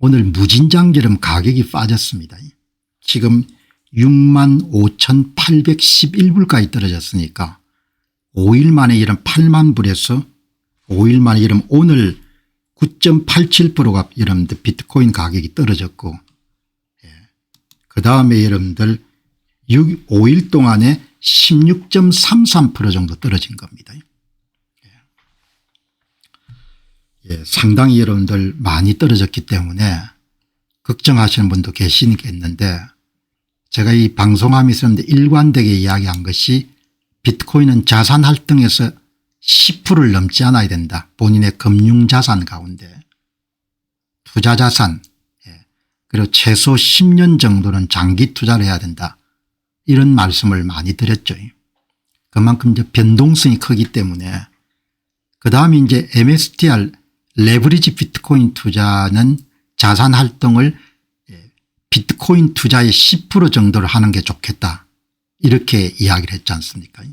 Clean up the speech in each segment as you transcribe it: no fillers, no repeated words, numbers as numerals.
오늘 무진장처럼 가격이 빠졌습니다. 지금 65,811불까지 떨어졌으니까 5일 만에 이런 8만 불에서 5일 만에 이런 오늘 9.87%가 여러분들 비트코인 가격이 떨어졌고, 그다음에 여러분들 5일 동안에 16.33% 정도 떨어진 겁니다. 상당히 여러분들 많이 떨어졌기 때문에 걱정하시는 분도 계시겠는데, 제가 이 방송하면서 일관되게 이야기한 것이 비트코인은 자산 활동에서 10%를 넘지 않아야 된다. 본인의 금융자산 가운데 투자자산, 그리고 최소 10년 정도는 장기 투자를 해야 된다. 이런 말씀을 많이 드렸죠. 그만큼 이제 변동성이 크기 때문에. 그다음에 이제 MSTR 레버리지 비트코인 투자는 자산 활동을 비트코인 투자의 10% 정도를 하는 게 좋겠다. 이렇게 이야기를 했지 않습니까?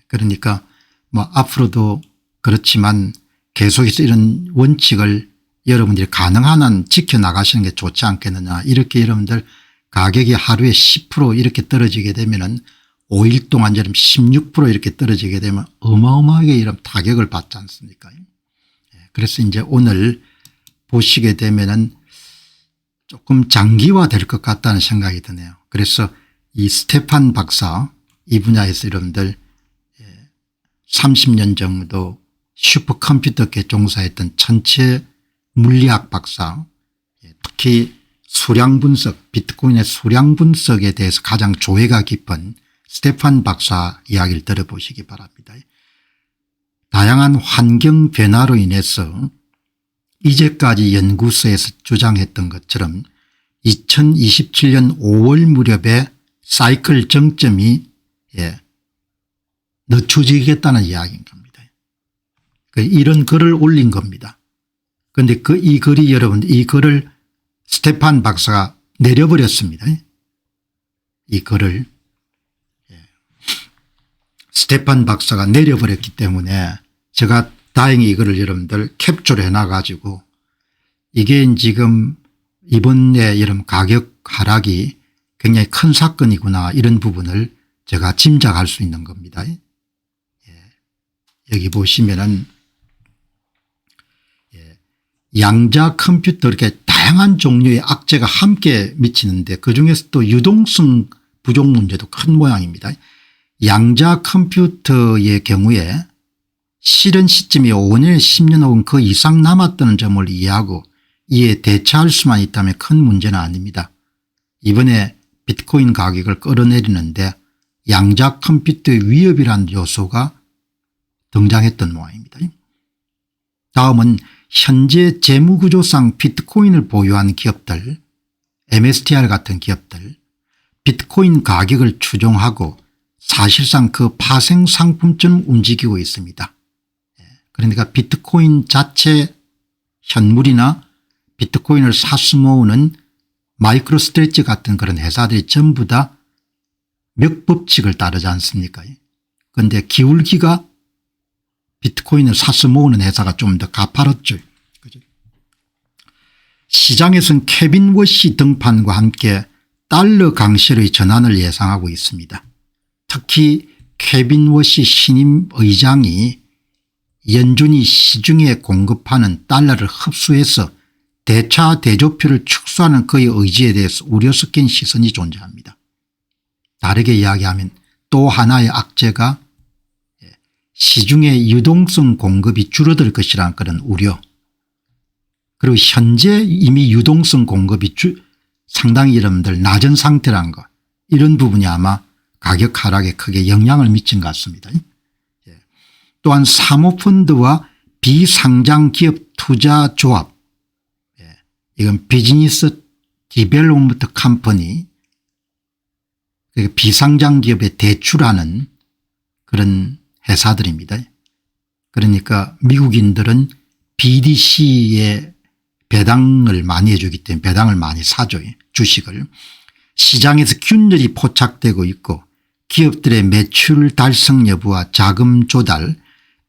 그러니까 뭐 앞으로도 그렇지만 계속해서 이런 원칙을 여러분들이 가능한 한 지켜나가시는 게 좋지 않겠느냐. 이렇게 여러분들 가격이 하루에 10% 이렇게 떨어지게 되면은 5일 동안 16% 이렇게 떨어지게 되면 어마어마하게 이런 타격을 받지 않습니까? 그래서 이제 오늘 보시게 되면은 조금 장기화 될 것 같다는 생각이 드네요. 그래서 이 스테판 박사, 이 분야에서 여러분들 30년 정도 슈퍼컴퓨터계 종사했던 천체 물리학 박사, 특히 수량 분석, 비트코인의 수량 분석에 대해서 가장 조예가 깊은 스테판 박사 이야기를 들어보시기 바랍니다. 다양한 환경 변화로 인해서 이제까지 연구소에서 주장했던 것처럼 2027년 5월 무렵에 사이클 정점이 늦춰지겠다는 이야기인 겁니다. 이런 글을 올린 겁니다. 그런데 이 글이 여러분, 이 글을 스테판 박사가 내려버렸습니다. 이 글을 스테판 박사가 내려버렸기 때문에 제가 다행히 이거를 여러분들 캡처를 해놔 가지고 이게 지금 이번에 여러분 가격 하락이 굉장히 큰 사건이구나, 이런 부분을 제가 짐작할 수 있는 겁니다. 여기 보시면은 양자 컴퓨터, 이렇게 다양한 종류의 악재가 함께 미치는데 그중에서 또 유동성 부족 문제도 큰 모양입니다. 양자 컴퓨터의 경우에 실현 시점이 5년 10년 혹은 그 이상 남았다는 점을 이해하고 이에 대처할 수만 있다면 큰 문제는 아닙니다. 이번에 비트코인 가격을 끌어내리는데 양자 컴퓨터의 위협이라는 요소가 등장했던 모양입니다. 다음은 현재 재무구조상 비트코인을 보유한 기업들, MSTR 같은 기업들, 비트코인 가격을 추종하고 사실상 그 파생 상품처럼 움직이고 있습니다. 그러니까 비트코인 자체 현물이나 비트코인을 사서 모으는 마이크로 스트레치 같은 그런 회사들이 전부 다 몇 법칙을 따르지 않습니까? 그런데 기울기가 비트코인을 사서 모으는 회사가 좀 더 가파랐죠. 시장에서는 케빈 워시 등판과 함께 달러 강세의 전환을 예상하고 있습니다. 특히 케빈 워시 신임 의장이 연준이 시중에 공급하는 달러를 흡수해서 대차 대조표를 축소하는 그의 의지에 대해서 우려 섞인 시선이 존재합니다. 다르게 이야기하면 또 하나의 악재가 시중의 유동성 공급이 줄어들 것이라는 그런 우려, 그리고 현재 이미 유동성 공급이 상당히 여러분들 낮은 상태라는 것, 이런 부분이 아마 가격 하락에 크게 영향을 미친 것 같습니다. 또한 사모펀드와 비상장 기업 투자 조합, 이건 비즈니스 디벨롭먼트 컴퍼니, 비상장 기업에 대출하는 그런 회사들입니다. 그러니까 미국인들은 BDC에 배당을 많이 해주기 때문에 배당을 많이 사죠. 주식을. 시장에서 균열이 포착되고 있고 기업들의 매출 달성 여부와 자금 조달,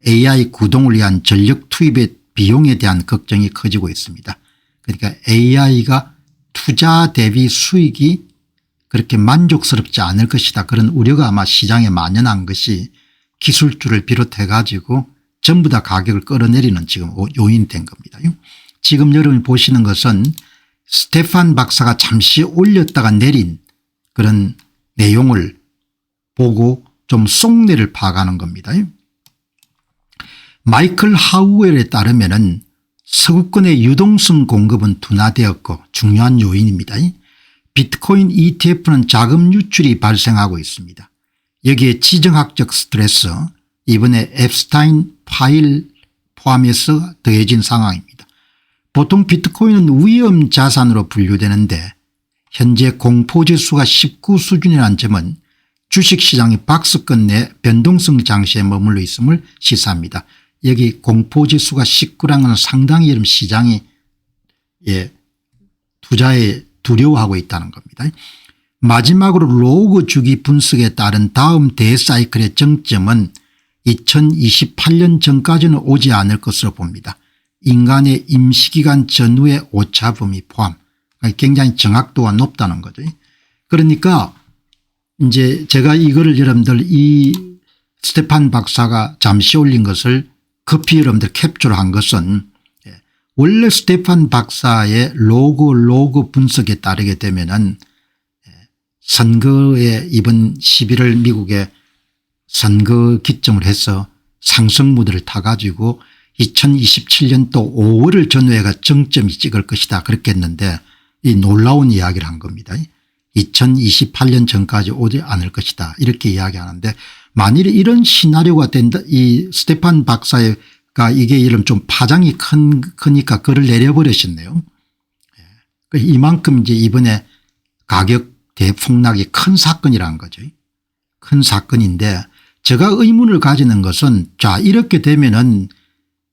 AI 구동을 위한 전력 투입의 비용에 대한 걱정이 커지고 있습니다. 그러니까 AI가 투자 대비 수익이 그렇게 만족스럽지 않을 것이다. 그런 우려가 아마 시장에 만연한 것이 기술주를 비롯해 가지고 전부 다 가격을 끌어내리는 지금 요인이 된 겁니다. 지금 여러분이 보시는 것은 스테판 박사가 잠시 올렸다가 내린 그런 내용을 보고 좀 속내를 파악하는 겁니다. 마이클 하우웰에 따르면 서구권의 유동성 공급은 둔화되었고 중요한 요인입니다. 비트코인 ETF는 자금 유출이 발생하고 있습니다. 여기에 지정학적 스트레스, 이번에 앱스타인 파일 포함해서 더해진 상황입니다. 보통 비트코인은 위험 자산으로 분류되는데 현재 공포지수가 19 수준이라는 점은 주식시장이 박스권 내 변동성 장시에 머물러 있음을 시사합니다. 여기 공포지수가 19라는 건 상당히 이런 시장이 투자에 두려워하고 있다는 겁니다. 마지막으로 로그 주기 분석에 따른 다음 대사이클의 정점은 2028년 전까지는 오지 않을 것으로 봅니다. 인간의 임시기간 전후의 오차 범위 포함. 굉장히 정확도가 높다는 거죠. 그러니까 이제 제가 이거를 여러분들 이 스테판 박사가 잠시 올린 것을 급히 여러분들 캡처를 한 것은 원래 스테판 박사의 로그 분석에 따르게 되면은 선거에 이번 11월 미국에 선거 기점을 해서 상승 무드를 타가지고 2027년도 5월을 전후해가 정점이 찍을 것이다 그렇게 했는데 이 놀라운 이야기를 한 겁니다. 2028년 전까지 오지 않을 것이다 이렇게 이야기하는데 만일에 이런 시나리오가 된다 이 스테판 박사가 이게 이런 좀 파장이 크니까 글을 내려버리셨네요. 이만큼 이제 이번에 가격 대폭락이 큰 사건이라는 거죠. 큰 사건인데 제가 의문을 가지는 것은 자 이렇게 되면은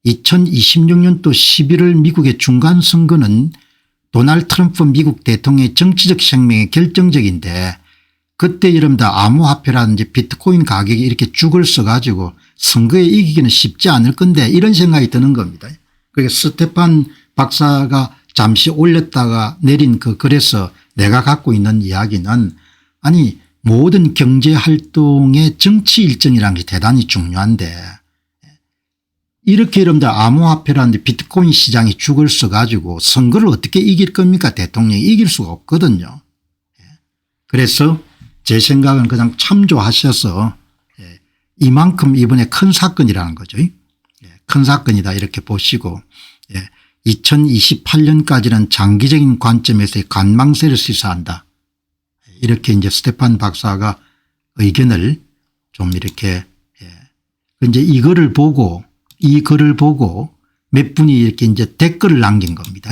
2026년도 11월 미국의 중간선거는 도널드 트럼프 미국 대통령의 정치적 생명이 결정적인데 그때 여러분들 암호화폐라든지 비트코인 가격이 이렇게 죽을 써가지고 선거에 이기기는 쉽지 않을 건데 이런 생각이 드는 겁니다. 그러니까 스테판 박사가 잠시 올렸다가 내린 그 글에서 내가 갖고 있는 이야기는 아니 모든 경제활동의 정치 일정이라는 게 대단히 중요한데 이렇게 여러분들 암호화폐라는데 비트코인 시장이 죽을 써가지고 선거를 어떻게 이길 겁니까? 대통령이 이길 수가 없거든요. 그래서 제 생각은 그냥 참조하셔서 이만큼 이번에 큰 사건이라는 거죠. 큰 사건이다 이렇게 보시고 2028년까지는 장기적인 관점에서의 관망세를 시사한다. 이렇게 이제 스테판 박사가 의견을 좀 이렇게 이제 이 글을 보고 몇 분이 이렇게 이제 댓글을 남긴 겁니다.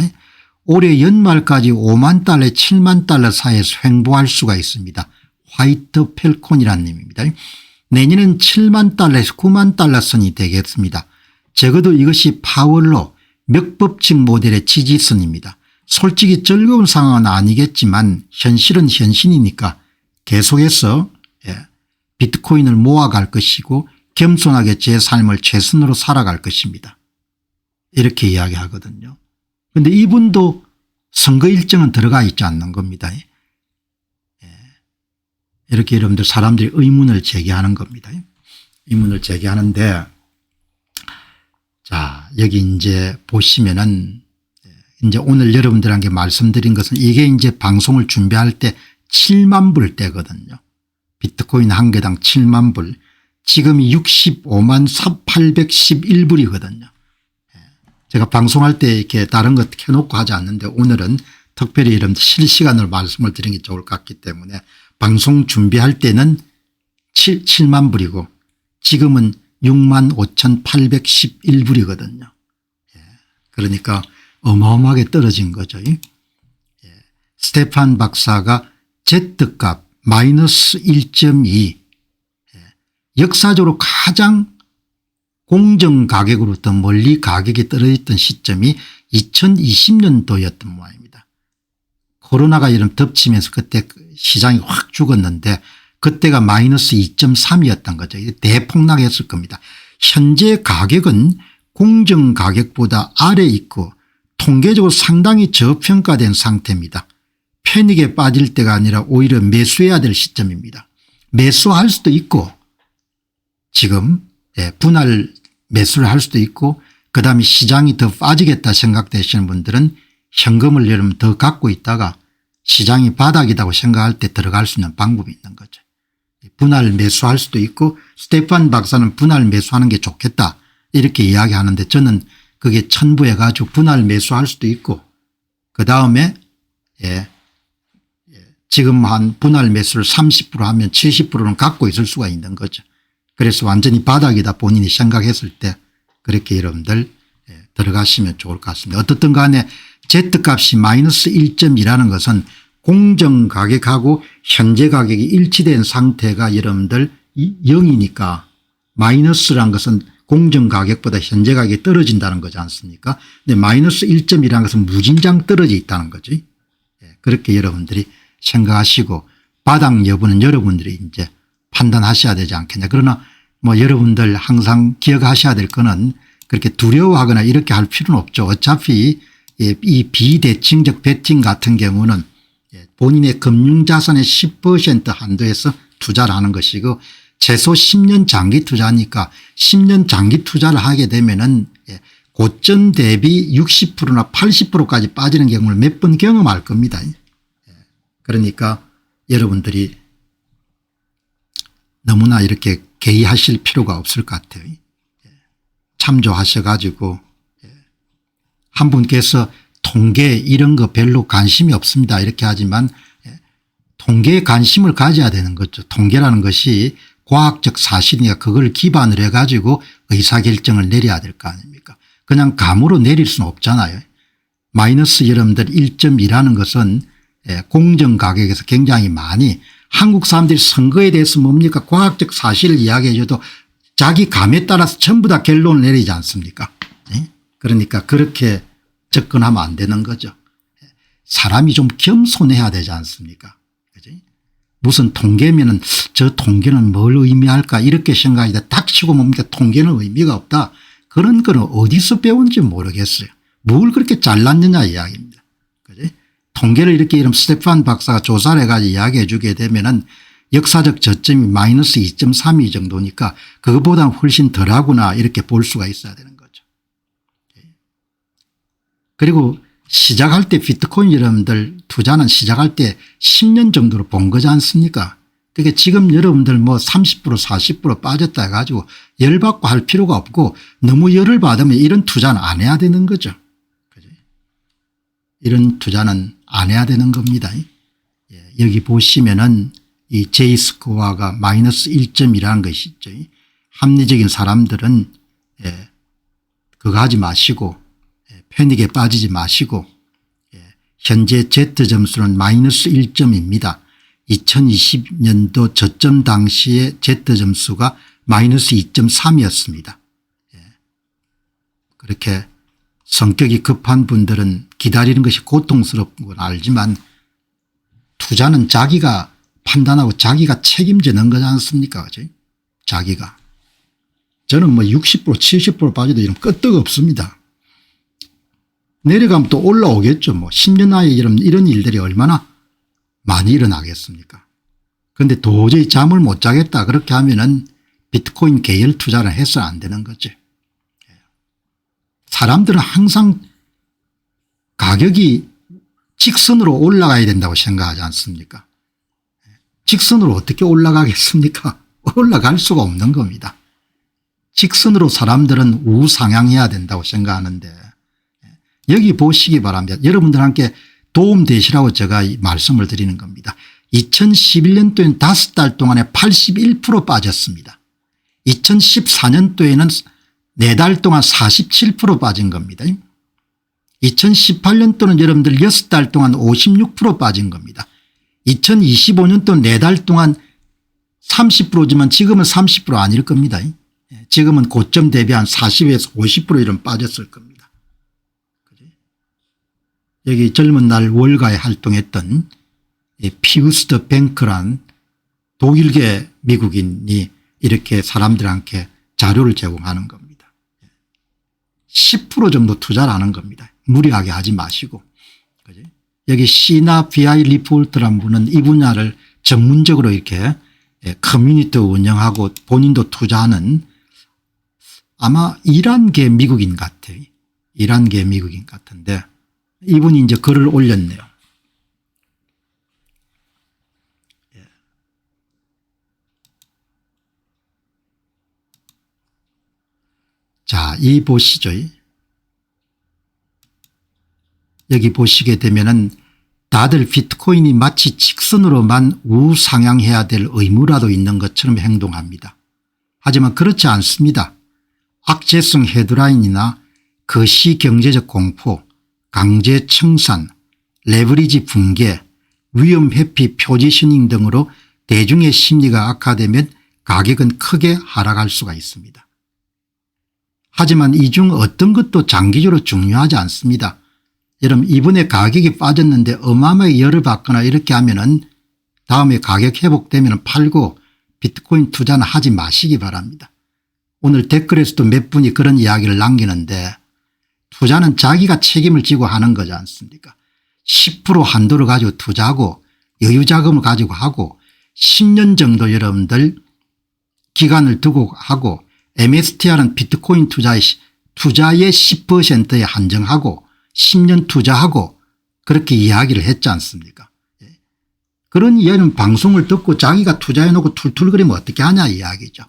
올해 연말까지 5만 달러 7만 달러 사이에서 횡보할 수가 있습니다. 화이트 펠콘이라는 님입니다. 내년엔 7만 달러에서 9만 달러 선이 되겠습니다. 적어도 이것이 파월로 맥법칙 모델의 지지선입니다. 솔직히 즐거운 상황은 아니겠지만 현실은 현실이니까 계속해서 비트코인을 모아갈 것이고 겸손하게 제 삶을 최선으로 살아갈 것입니다. 이렇게 이야기하거든요. 그런데 이분도 선거 일정은 들어가 있지 않는 겁니다. 이렇게 여러분들 사람들이 의문을 제기하는 겁니다. 의문을 제기하는데 자 여기 이제 보시면은 이제 오늘 여러분들에게 말씀드린 것은 이게 이제 방송을 준비할 때 7만 불 때거든요. 비트코인 한 개당 7만 불. 지금이 65만 811불이거든요. 제가 방송할 때 이렇게 다른 것 켜놓고 하지 않는데 오늘은 특별히 이런 실시간으로 말씀을 드리는 게 좋을 것 같기 때문에 방송 준비할 때는 7만 불이고 지금은 6만 5,811불이거든요. 그러니까 어마어마하게 떨어진 거죠. 스테판 박사가 Z값 마이너스 1.2 역사적으로 가장 공정 가격으로부터 멀리 가격이 떨어졌던 시점이 2020년도였던 모양입니다. 코로나가 이런 덮치면서 그때 시장이 확 죽었는데 그때가 마이너스 2.3이었던 거죠. 대폭락했을 겁니다. 현재 가격은 공정 가격보다 아래 있고 통계적으로 상당히 저평가된 상태입니다. 패닉에 빠질 때가 아니라 오히려 매수해야 될 시점입니다. 매수할 수도 있고 지금 분할 매수를 할 수도 있고 그다음에 시장이 더 빠지겠다 생각되시는 분들은 현금을 여러분 더 갖고 있다가 시장이 바닥이라고 생각할 때 들어갈 수 있는 방법이 있는 거죠. 분할 매수할 수도 있고 스테판 박사는 분할 매수하는 게 좋겠다 이렇게 이야기하는데 저는 그게 첨부해 가지고 분할 매수할 수도 있고 그다음에 지금 한 분할 매수를 30% 하면 70%는 갖고 있을 수가 있는 거죠. 그래서 완전히 바닥이다 본인이 생각했을 때 그렇게 여러분들 들어가시면 좋을 것 같습니다. 어떻든 간에 Z값이 마이너스 1.2라는 것은 공정 가격하고 현재 가격이 일치된 상태가 여러분들 0이니까 마이너스란 것은 공정 가격보다 현재 가격이 떨어진다는 거지 않습니까? 근데 마이너스 1.2라는 것은 무진장 떨어져 있다는 거죠. 그렇게 여러분들이 생각하시고 바닥 여부는 여러분들이 이제 판단하셔야 되지 않겠냐. 그러나 뭐 여러분들 항상 기억하셔야 될 거는 그렇게 두려워하거나 이렇게 할 필요는 없죠. 어차피 이 비대칭적 베팅 같은 경우는 본인의 금융자산의 10% 한도에서 투자를 하는 것이고 최소 10년 장기 투자니까 10년 장기 투자를 하게 되면은 고점 대비 60%나 80%까지 빠지는 경우를 몇 번 경험할 겁니다. 그러니까 여러분들이 너무나 이렇게 개의하실 필요가 없을 것 같아요. 참조하셔 가지고 한 분께서 통계 이런 거 별로 관심이 없습니다 이렇게 하지만 통계에 관심을 가져야 되는 거죠. 통계라는 것이 과학적 사실이니까 그걸 기반으로 해 가지고 의사결정을 내려야 될 거 아닙니까. 그냥 감으로 내릴 수는 없잖아요. 마이너스 여러분들 1.2라는 것은 공정가격에서 굉장히 많이 한국 사람들이 선거에 대해서 뭡니까 과학적 사실을 이야기해 줘도 자기 감에 따라서 전부 다 결론을 내리지 않습니까. 그러니까 그렇게 접근하면 안 되는 거죠. 사람이 좀 겸손해야 되지 않습니까. 그지? 무슨 통계면은 저 통계는 뭘 의미할까 이렇게 생각하는데 닥치고 뭡니까 통계는 의미가 없다. 그런 거는 어디서 배운지 모르겠어요. 뭘 그렇게 잘났느냐 이야기입니다. 그지? 통계를 이렇게 이런 스테판 박사가 조사를 해가지고 이야기해 주게 되면은 역사적 저점이 마이너스 2.32 정도니까 그것보다 훨씬 덜하구나 이렇게 볼 수가 있어야 되는 거죠. 그리고 시작할 때 비트코인 여러분들 투자는 시작할 때 10년 정도로 본 거지 않습니까. 그러니까 지금 여러분들 뭐 30% 40% 빠졌다 해가지고 열받고 할 필요가 없고 너무 열을 받으면 이런 투자는 안 해야 되는 거죠. 그죠? 이런 투자는 안 해야 되는 겁니다. 여기 보시면은 이 J스코어가 마이너스 1점이라는 것이 있죠. 합리적인 사람들은 그거 하지 마시고 패닉에 빠지지 마시고 현재 Z점수는 마이너스 1점입니다. 2020년도 저점 당시의 Z점수가 마이너스 2.3이었습니다. 그렇게 성격이 급한 분들은 기다리는 것이 고통스럽은 건 알지만 투자는 자기가 판단하고 자기가 책임지는 거지 않습니까? 그죠? 자기가. 저는 뭐 60% 70% 빠져도 이런 끄떡 없습니다. 내려가면 또 올라오겠죠. 뭐 10년 안에 이런 일들이 얼마나 많이 일어나겠습니까? 그런데 도저히 잠을 못 자겠다 그렇게 하면은 비트코인 계열 투자를 해서 안 되는 거죠. 사람들은 항상 가격이 직선으로 올라가야 된다고 생각하지 않습니까? 직선으로 어떻게 올라가겠습니까? 올라갈 수가 없는 겁니다. 직선으로 사람들은 우상향해야 된다고 생각하는데 여기 보시기 바랍니다. 여러분들한테 도움되시라고 제가 말씀을 드리는 겁니다. 2011년도에는 5달 동안에 81% 빠졌습니다. 2014년도에는 4달 동안 47% 빠진 겁니다. 2018년도는 여러분들 6달 동안 56% 빠진 겁니다. 2025년도 4달 동안 30%지만 지금은 30% 아닐 겁니다. 지금은 고점 대비 한 40에서 50% 이런 빠졌을 겁니다. 여기 젊은 날 월가에 활동했던 피우스트 뱅크란 독일계 미국인이 이렇게 사람들한테 자료를 제공하는 겁니다. 10% 정도 투자를 하는 겁니다. 무리하게 하지 마시고. 그지? 여기 시나 BI 리포트라는 분은 이 분야를 전문적으로 이렇게 커뮤니티도 운영하고 본인도 투자하는 아마 이란계 미국인 같아요. 이란계 미국인 같은데 이분이 이제 글을 올렸네요. 자, 이 보시죠. 여기 보시게 되면은 다들 비트코인이 마치 직선으로만 우상향해야 될 의무라도 있는 것처럼 행동합니다. 하지만 그렇지 않습니다. 악재성 헤드라인이나 거시 경제적 공포, 강제 청산, 레버리지 붕괴, 위험 회피 포지셔닝 등으로 대중의 심리가 악화되면 가격은 크게 하락할 수가 있습니다. 하지만 이 중 어떤 것도 장기적으로 중요하지 않습니다. 여러분 이번에 가격이 빠졌는데 어마어마하게 열을 받거나 이렇게 하면은 다음에 가격 회복되면 팔고 비트코인 투자는 하지 마시기 바랍니다. 오늘 댓글에서도 몇 분이 그런 이야기를 남기는데 투자는 자기가 책임을 지고 하는 거지 않습니까? 10% 한도를 가지고 투자하고 여유자금을 가지고 하고 10년 정도 여러분들 기간을 두고 하고 MSTR은 비트코인 투자의 10%에 한정하고 10년 투자하고 그렇게 이야기를 했지 않습니까? 그런 이야기는 방송을 듣고 자기가 투자해 놓고 툴툴거리면 어떻게 하냐 이야기죠.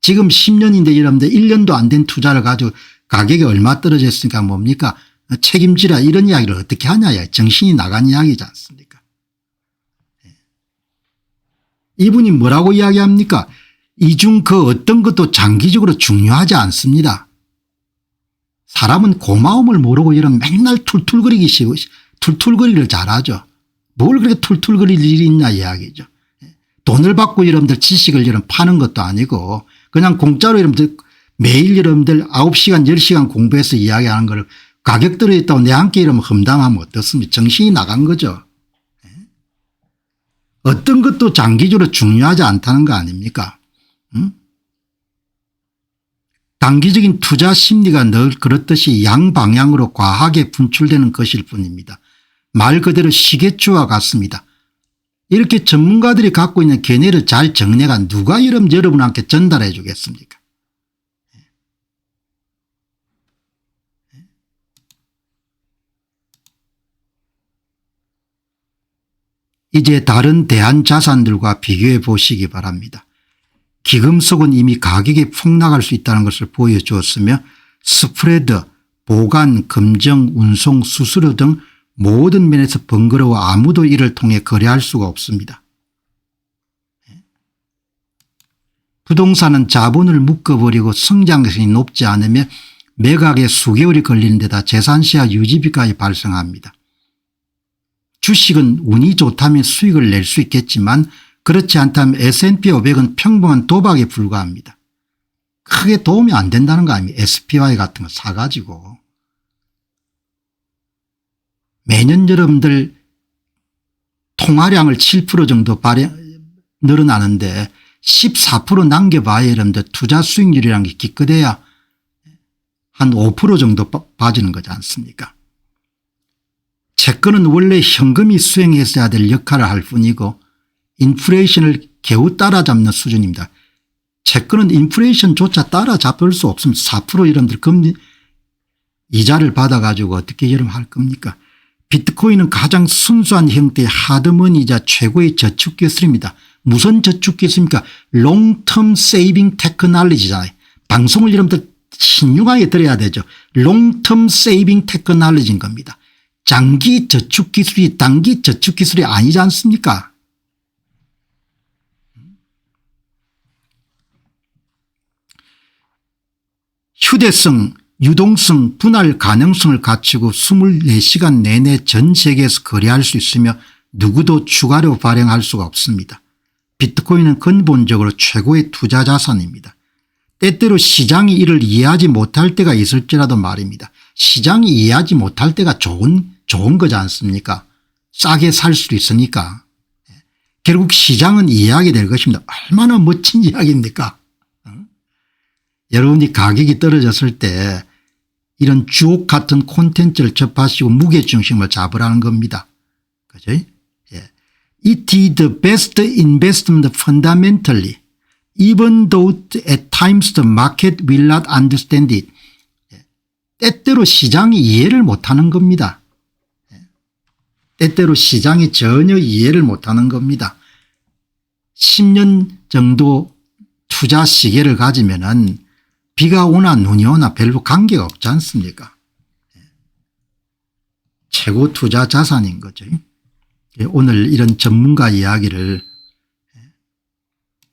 지금 10년인데 여러분들 1년도 안 된 투자를 가지고 가격이 얼마 떨어졌으니까 뭡니까 책임지라 이런 이야기를 어떻게 하냐 정신이 나간 이야기지 않습니까? 이분이 뭐라고 이야기합니까? 이 중 그 어떤 것도 장기적으로 중요하지 않습니다. 사람은 고마움을 모르고 이런 맨날 툴툴거리기를 잘하죠. 뭘 그렇게 툴툴거릴 일이 있냐 이야기죠. 돈을 받고 여러분들 지식을 여러분 파는 것도 아니고 그냥 공짜로 여러분들 매일 여러분들 9시간 10시간 공부해서 이야기하는 걸 가격 들어있다고 내 함께 이러면 험담하면 어떻습니까? 정신이 나간 거죠. 어떤 것도 장기적으로 중요하지 않다는 거 아닙니까? 단기적인 투자 심리가 늘 그렇듯이 양방향으로 과하게 분출되는 것일 뿐입니다. 말 그대로 시계추와 같습니다. 이렇게 전문가들이 갖고 있는 견해를 잘 정리가 누가 여러분한테 전달해 주겠습니까? 이제 다른 대한자산들과 비교해 보시기 바랍니다. 기금속은 이미 가격이 폭락할 수 있다는 것을 보여주었으며 스프레드, 보관, 검정, 운송, 수수료 등 모든 면에서 번거로워 아무도 이를 통해 거래할 수가 없습니다. 부동산은 자본을 묶어버리고 성장성이 높지 않으며 매각에 수개월이 걸리는 데다 재산시와 유지비까지 발생합니다. 주식은 운이 좋다면 수익을 낼 수 있겠지만 그렇지 않다면 S&P 500은 평범한 도박에 불과합니다. 크게 도움이 안 된다는 거 아닙니까? SPY 같은 거 사가지고. 매년 여러분들 통화량을 7% 정도 늘어나는데 14% 남겨봐야 여러분들 투자 수익률이라는 게 기껏해야 한 5% 정도 빠지는 거지 않습니까? 채권은 원래 현금이 수행했어야 될 역할을 할 뿐이고 인플레이션을 겨우 따라잡는 수준입니다. 채권은 인플레이션조차 따라잡을 수 없습니다. 4% 여러분들 금리 이자를 받아가지고 어떻게 여러분 할 겁니까? 비트코인은 가장 순수한 형태의 하드머니이자 최고의 저축 기술입니다. 무슨 저축 기술입니까? 롱텀 세이빙 테크놀로지잖아요. 방송을 여러분들 신중하게 들어야 되죠. 롱텀 세이빙 테크놀로지인 겁니다. 장기 저축 기술이 단기 저축 기술이 아니지 않습니까? 휴대성, 유동성, 분할 가능성을 갖추고 24시간 내내 전 세계에서 거래할 수 있으며 누구도 추가로 발행할 수가 없습니다. 비트코인은 근본적으로 최고의 투자 자산입니다. 때때로 시장이 이를 이해하지 못할 때가 있을지라도 말입니다. 시장이 이해하지 못할 때가 좋은 거지 않습니까? 싸게 살 수도 있으니까. 결국 시장은 이해하게 될 것입니다. 얼마나 멋진 이야기입니까? 여러분이 가격이 떨어졌을 때 이런 주옥 같은 콘텐츠를 접하시고 무게중심을 잡으라는 겁니다. 그죠? 예. It is the best investment fundamentally even though at times the market will not understand it. 예. 때때로 시장이 이해를 못하는 겁니다. 예. 때때로 시장이 전혀 이해를 못하는 겁니다. 10년 정도 투자 시계를 가지면은 비가 오나 눈이 오나 별로 관계가 없지 않습니까? 최고 투자 자산인 거죠. 오늘 이런 전문가 이야기를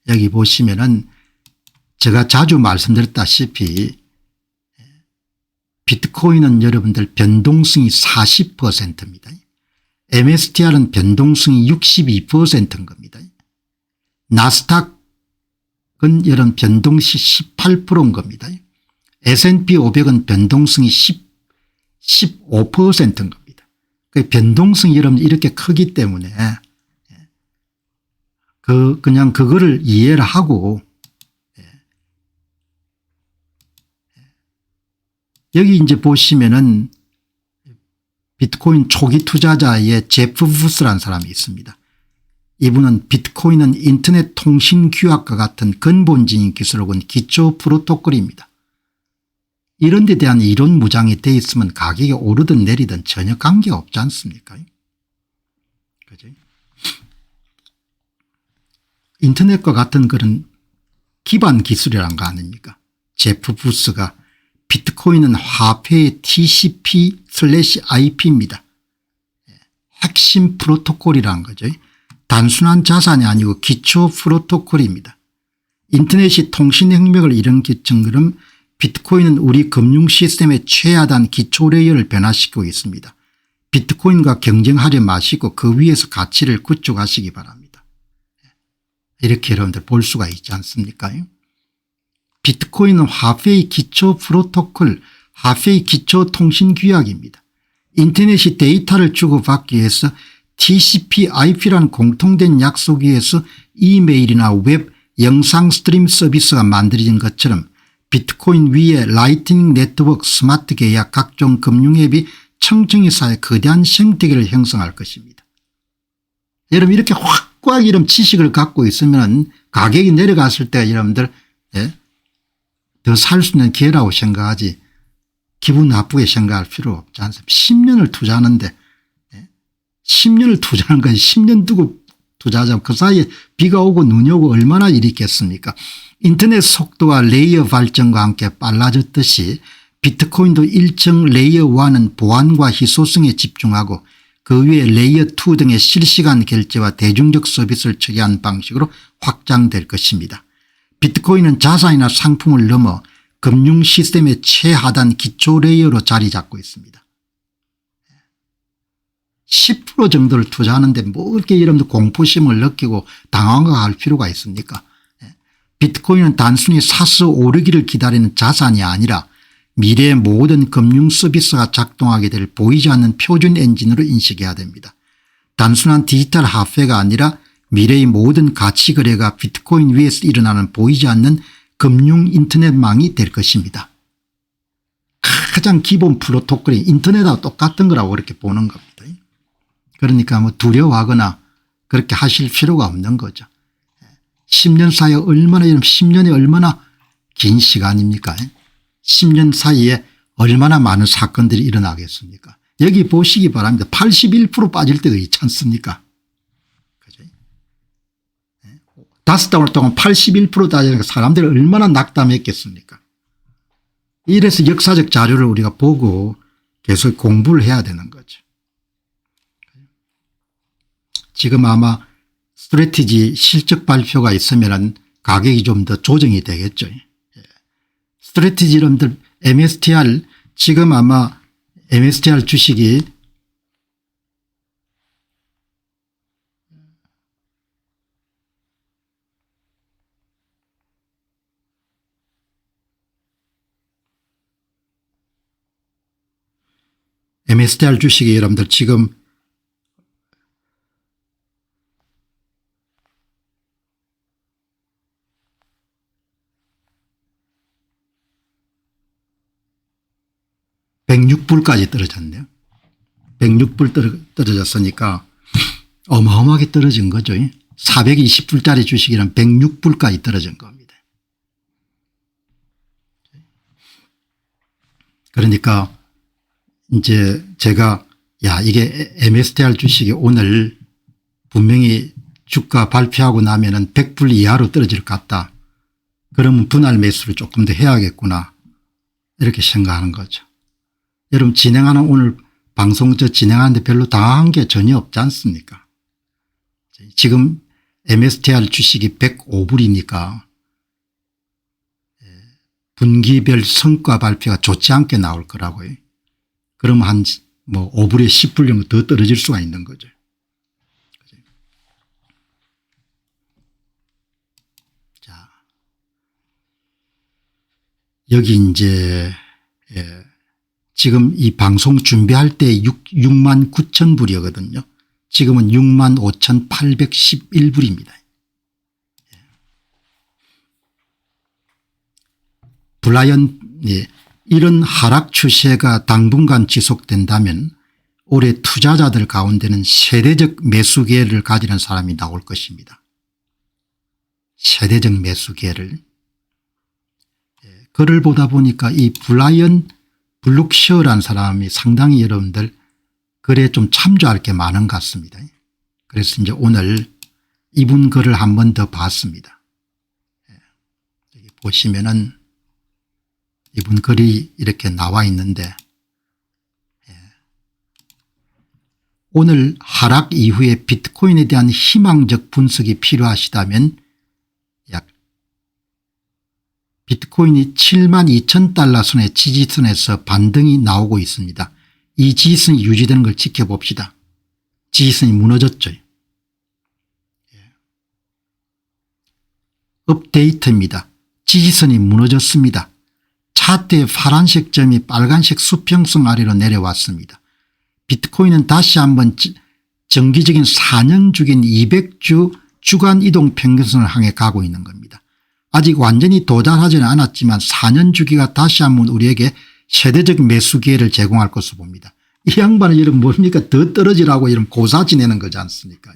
여기 보시면은 제가 자주 말씀드렸다시피 비트코인은 여러분들 변동성이 40%입니다. MSTR은 변동성이 62%인 겁니다. 나스닥은 여러분 변동시 18%인 겁니다. S&P 500은 변동성이 15%인 겁니다. 그 변동성이 여러분 이렇게 크기 때문에 그냥 그거를 이해를 하고 여기 이제 보시면은 비트코인 초기 투자자의 제프 부스라는 사람이 있습니다. 이분은 비트코인은 인터넷 통신 규약과 같은 근본적인 기술은 기초 프로토콜입니다. 이런 데 대한 이론 무장이 돼 있으면 가격이 오르든 내리든 전혀 관계가 없지 않습니까? 그죠? 인터넷과 같은 그런 기반 기술이란 거 아닙니까? 제프 부스가 비트코인은 화폐의 TCP/IP입니다. 핵심 프로토콜이라는 거죠. 단순한 자산이 아니고 기초 프로토콜입니다. 인터넷이 통신혁명을 일으켰처럼 비트코인은 우리 금융 시스템의 최하단 기초 레이어를 변화시키고 있습니다. 비트코인과 경쟁하려 마시고 그 위에서 가치를 구축하시기 바랍니다. 이렇게 여러분들 볼 수가 있지 않습니까? 비트코인은 화폐의 기초 프로토콜, 화폐의 기초 통신 규약입니다. 인터넷이 데이터를 주고받기 위해서 TCP/IP라는 공통된 약속 위에서 이메일이나 웹, 영상 스트림 서비스가 만들어진 것처럼 비트코인 위에 라이트닝 네트워크, 스마트 계약, 각종 금융앱이 청정히 쌓여 거대한 생태계를 형성할 것입니다. 여러분 이렇게 확고하게 이런 지식을 갖고 있으면 가격이 내려갔을 때 여러분들 더 살 수 있는 기회라고 생각하지 기분 나쁘게 생각할 필요 없지 않습니까? 10년을 투자하는데 10년을 투자하는 거지 10년 두고 투자하자면 그 사이에 비가 오고 눈이 오고 얼마나 일이 있겠습니까? 인터넷 속도와 레이어 발전과 함께 빨라졌듯이 비트코인도 일정 레이어 1은 보안과 희소성에 집중하고 그 위에 레이어 2 등의 실시간 결제와 대중적 서비스를 처리하는 방식으로 확장될 것입니다. 비트코인은 자산이나 상품을 넘어 금융 시스템의 최하단 기초 레이어로 자리 잡고 있습니다. 10% 정도를 투자하는데 뭐 이렇게 여러분들 공포심을 느끼고 당황할 필요가 있습니까? 비트코인은 단순히 사서 오르기를 기다리는 자산이 아니라 미래의 모든 금융 서비스가 작동하게 될 보이지 않는 표준 엔진으로 인식해야 됩니다. 단순한 디지털 화폐가 아니라 미래의 모든 가치 거래가 비트코인 위에서 일어나는 보이지 않는 금융 인터넷망이 될 것입니다. 가장 기본 프로토콜이 인터넷하고 똑같은 거라고 그렇게 보는 겁니다. 그러니까 뭐 두려워하거나 그렇게 하실 필요가 없는 거죠. 10년 사이에 얼마나 10년이 얼마나 긴 시간입니까? 10년 사이에 얼마나 많은 사건들이 일어나겠습니까? 여기 보시기 바랍니다. 81% 빠질 때도 있지 않습니까? 그죠? 5달 동안 81% 따지니까 사람들이 얼마나 낙담했겠습니까? 이래서 역사적 자료를 우리가 보고 계속 공부를 해야 되는 거죠. 지금 아마 스트래티지 실적 발표가 있으면 가격이 좀 더 조정이 되겠죠. 스트래티지 여러분들 MSTR 지금 아마 MSTR 주식이 여러분들 지금 106불까지 떨어졌네요. 106불 떨어졌으니까 어마어마하게 떨어진 거죠. 420불짜리 주식이란 106불까지 떨어진 겁니다. 그러니까 이제 제가 이게 MSTR 주식이 오늘 분명히 주가 발표하고 나면은 100불 이하로 떨어질 것 같다. 그러면 분할 매수를 조금 더 해야겠구나. 이렇게 생각하는 거죠. 여러분 진행하는 오늘 방송 진행하는데 별로 당한 게 전혀 없지 않습니까? 지금 MSTR 주식이 105불이니까 분기별 성과 발표가 좋지 않게 나올 거라고요. 그러면 한 5불에 10불 정도 더 떨어질 수가 있는 거죠. 자, 여기 이제 지금 이 방송 준비할 때 6만 9천 불이거든요. 지금은 6만 5,811불입니다. 브라이언 이런 하락 추세가 당분간 지속된다면 올해 투자자들 가운데는 세대적 매수 기회를 가지는 사람이 나올 것입니다. 세대적 매수 기회를. 글을 보다 보니까 이 브라이언 블룩셔라는 사람이 상당히 여러분들 글에 좀 참조할 게 많은 것 같습니다. 그래서 이제 오늘 이분 글을 한 번 더 봤습니다. 여기 보시면은 이분 글이 이렇게 나와 있는데 오늘 하락 이후에 비트코인에 대한 희망적 분석이 필요하시다면 비트코인이 72,000달러 선의 지지선에서 반등이 나오고 있습니다. 이 지지선이 유지되는 걸 지켜봅시다. 지지선이 무너졌죠. 업데이트입니다. 지지선이 무너졌습니다. 차트의 파란색 점이 빨간색 수평선 아래로 내려왔습니다. 비트코인은 다시 한번 정기적인 4년 주기인 200주 주간 이동 평균선을 향해 가고 있는 겁니다. 아직 완전히 도달하지는 않았지만 4년 주기가 다시 한번 우리에게 세대적 매수 기회를 제공할 것으로 봅니다. 이 양반은 여러분 뭡니까? 더 떨어지라고 이런 고사 지내는 거지 않습니까?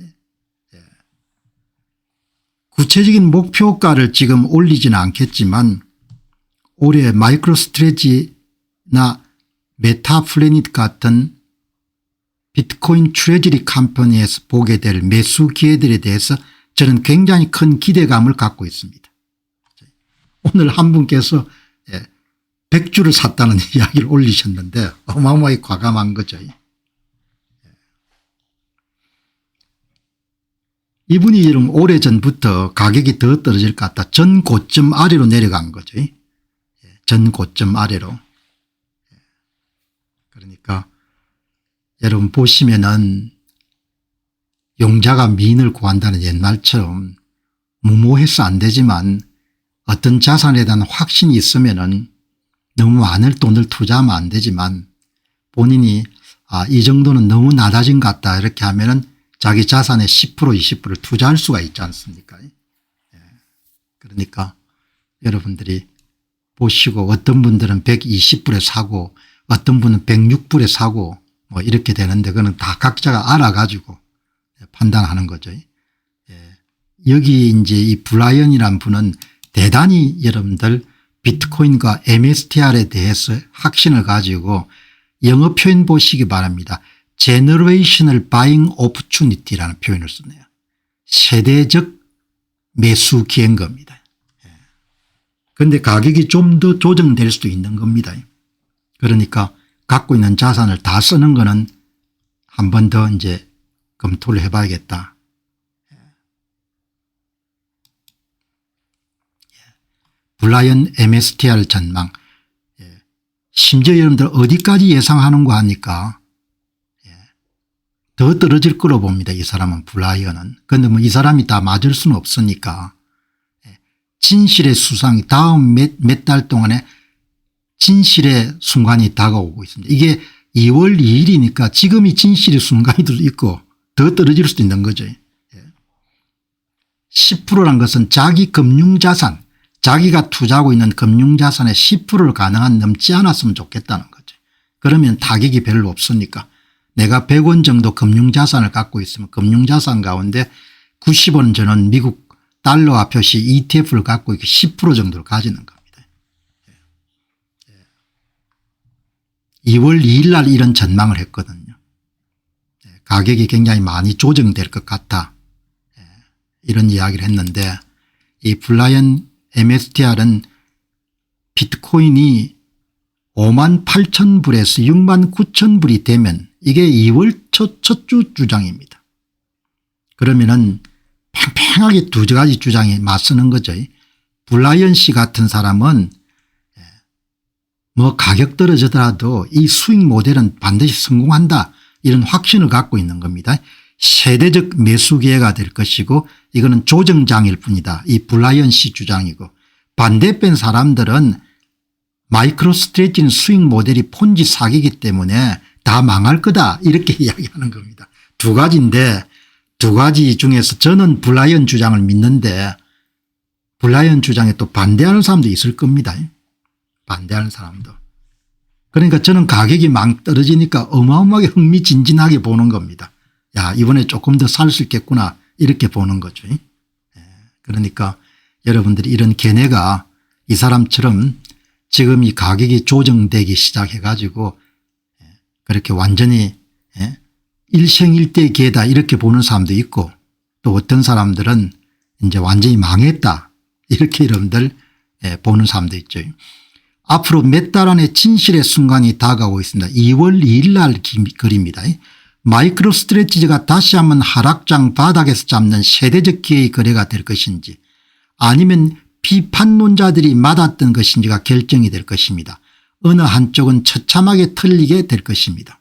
구체적인 목표가를 지금 올리지는 않겠지만 올해 마이크로스트레지나 메타플래닛 같은 비트코인 트레저리 컴퍼니에서 보게 될 매수 기회들에 대해서 저는 굉장히 큰 기대감을 갖고 있습니다. 오늘 한 분께서 100주를 샀다는 이야기를 올리셨는데 어마어마하게 과감한 거죠. 이분이 이런 오래전부터 가격이 더 떨어질 것 같다. 전 고점 아래로 내려간 거죠. 전 고점 아래로. 그러니까 여러분 보시면은 용자가 미인을 구한다는 옛날처럼 무모해서 안 되지만 어떤 자산에 대한 확신이 있으면은 너무 많은 돈을 투자하면 안 되지만 본인이 이 정도는 너무 낮아진 것 같다 이렇게 하면은 자기 자산의 10% 20%를 투자할 수가 있지 않습니까? 그러니까 여러분들이 보시고 어떤 분들은 120불에 사고 어떤 분은 106불에 사고 뭐 이렇게 되는데 그거는 다 각자가 알아가지고 판단하는 거죠. 여기 이제 이 브라이언이란 분은 대단히 여러분들 비트코인과 MSTR에 대해서 확신을 가지고 영어 표현 보시기 바랍니다. Generational Buying Opportunity라는 표현을 쓰네요. 세대적 매수 기회인 겁니다. 그런데 가격이 좀 더 조정될 수도 있는 겁니다. 그러니까 갖고 있는 자산을 다 쓰는 거는 한 번 더 이제 검토를 해봐야겠다. 브라이언 MSTR 전망. 심지어 여러분들 어디까지 예상하는가 하니까 더 떨어질 거로 봅니다. 이 사람은 브라이언은. 그런데 뭐 이 사람이 다 맞을 수는 없으니까 진실의 수상이 다음 몇 달 동안에 진실의 순간이 다가오고 있습니다. 이게 2월 2일이니까 지금이 진실의 순간이 있고 더 떨어질 수도 있는 거죠. 10%란 것은 자기 금융자산 자기가 투자하고 있는 금융자산의 10%를 가능한 넘지 않았으면 좋겠다는 거죠. 그러면 타격이 별로 없으니까 내가 100원 정도 금융자산을 갖고 있으면 금융자산 가운데 90원 저는 미국 달러화 표시 ETF를 갖고 있고 10% 정도를 가지는 겁니다. 2월 2일 날 이런 전망을 했거든요. 가격이 굉장히 많이 조정될 것 같다. 이런 이야기를 했는데 이 블라이언 MSTR은 비트코인이 58,000불에서 69,000불이 되면 이게 2월 첫 주 주장입니다. 그러면은 팽팽하게 두 가지 주장이 맞서는 거죠. 블라이언 씨 같은 사람은 뭐 가격 떨어지더라도 이 수익 모델은 반드시 성공한다 이런 확신을 갖고 있는 겁니다. 세대적 매수 기회가 될 것이고 이거는 조정장일 뿐이다. 이 블라이언 씨 주장이고 반대편 사람들은 마이크로 스트레치는 수익 모델이 폰지 사기이기 때문에 다 망할 거다 이렇게 이야기하는 겁니다. 두 가지인데 두 가지 중에서 저는 블라이언 주장을 믿는데 블라이언 주장에 또 반대하는 사람도 있을 겁니다. 반대하는 사람도. 그러니까 저는 가격이 막 떨어지니까 어마어마하게 흥미진진하게 보는 겁니다. 야 이번에 조금 더 살 수 있겠구나 이렇게 보는 거죠. 그러니까 여러분들이 이런 견해가 이 사람처럼 지금 이 가격이 조정되기 시작해 가지고 그렇게 완전히 일생일대 기회다 이렇게 보는 사람도 있고 또 어떤 사람들은 이제 완전히 망했다 이렇게 여러분들 보는 사람도 있죠. 앞으로 몇 달 안에 진실의 순간이 다가오고 있습니다. 2월 2일 날 글입니다. 마이크로 스트레치가 다시 한번 하락장 바닥에서 잡는 세대적 기회의 거래가 될 것인지 아니면 비판론자들이 맞았던 것인지가 결정이 될 것입니다. 어느 한쪽은 처참하게 틀리게 될 것입니다.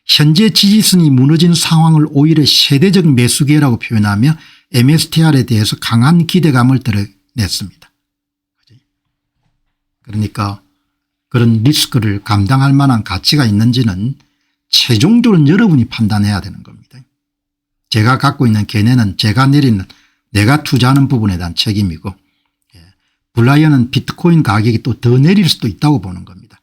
현재 지지선이 무너진 상황을 오히려 세대적 매수기회라고 표현하며 MSTR에 대해서 강한 기대감을 드러냈습니다. 그러니까 그런 리스크를 감당할 만한 가치가 있는지는 최종적으로 여러분이 판단해야 되는 겁니다. 제가 갖고 있는 견해는 제가 내리는 내가 투자하는 부분에 대한 책임이고 블라이언은 비트코인 가격이 또 더 내릴 수도 있다고 보는 겁니다.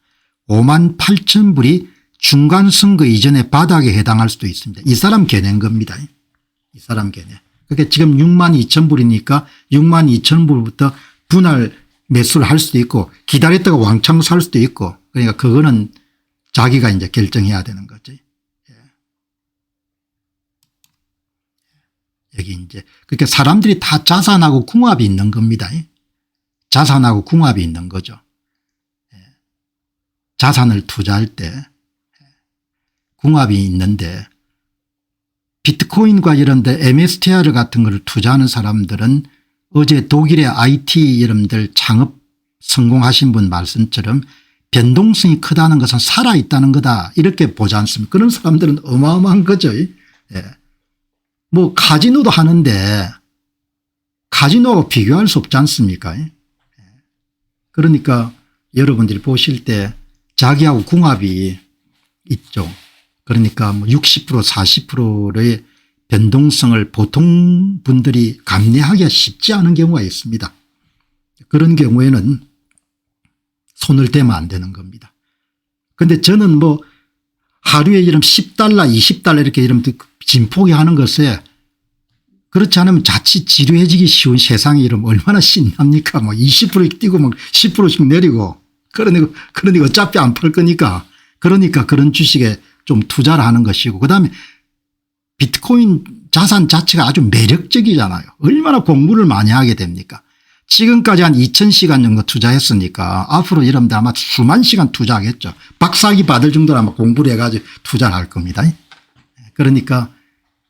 58,000불이 중간 선거 이전의 바닥에 해당할 수도 있습니다. 이 사람 견해인 겁니다. 이 사람 견해. 그러니까 지금 62,000불이니까 62,000불부터 분할 매수를 할 수도 있고 기다렸다가 왕창 살 수도 있고 그러니까 그거는 자기가 이제 결정해야 되는 거죠. 여기 이제 그러니까 사람들이 다 자산하고 궁합이 있는 겁니다. 자산하고 궁합이 있는 거죠. 자산을 투자할 때 궁합이 있는데 비트코인과 이런 데 MSTR 같은 거를 투자하는 사람들은 어제 독일의 IT 여러분들 창업 성공하신 분 말씀처럼 변동성이 크다는 것은 살아있다는 거다 이렇게 보지 않습니까? 그런 사람들은 어마어마한 거죠. 뭐 카지노도 하는데 카지노하고 비교할 수 없지 않습니까? 그러니까 여러분들이 보실 때 자기하고 궁합이 있죠. 그러니까 뭐 60% 40%의 변동성을 보통 분들이 감내하기가 쉽지 않은 경우가 있습니다. 그런 경우에는 손을 대면 안 되는 겁니다. 그런데 저는 뭐 하루에 이런 10달러 20달러 이렇게 이런 진폭이 하는 것에 그렇지 않으면 자칫 지루해지기 쉬운 세상에 이러면 얼마나 신납니까? 뭐 20% 뛰고 막 10%씩 내리고 그러니까 어차피 안 팔 거니까 그러니까 그런 주식에 좀 투자를 하는 것이고 그다음에 비트코인 자산 자체가 아주 매력적이잖아요. 얼마나 공부를 많이 하게 됩니까? 지금까지 한 2000시간 정도 투자했으니까 앞으로 여러분들 아마 수만 시간 투자하겠죠. 박사학위 받을 정도로 아마 공부를 해가지고 투자를 할 겁니다. 그러니까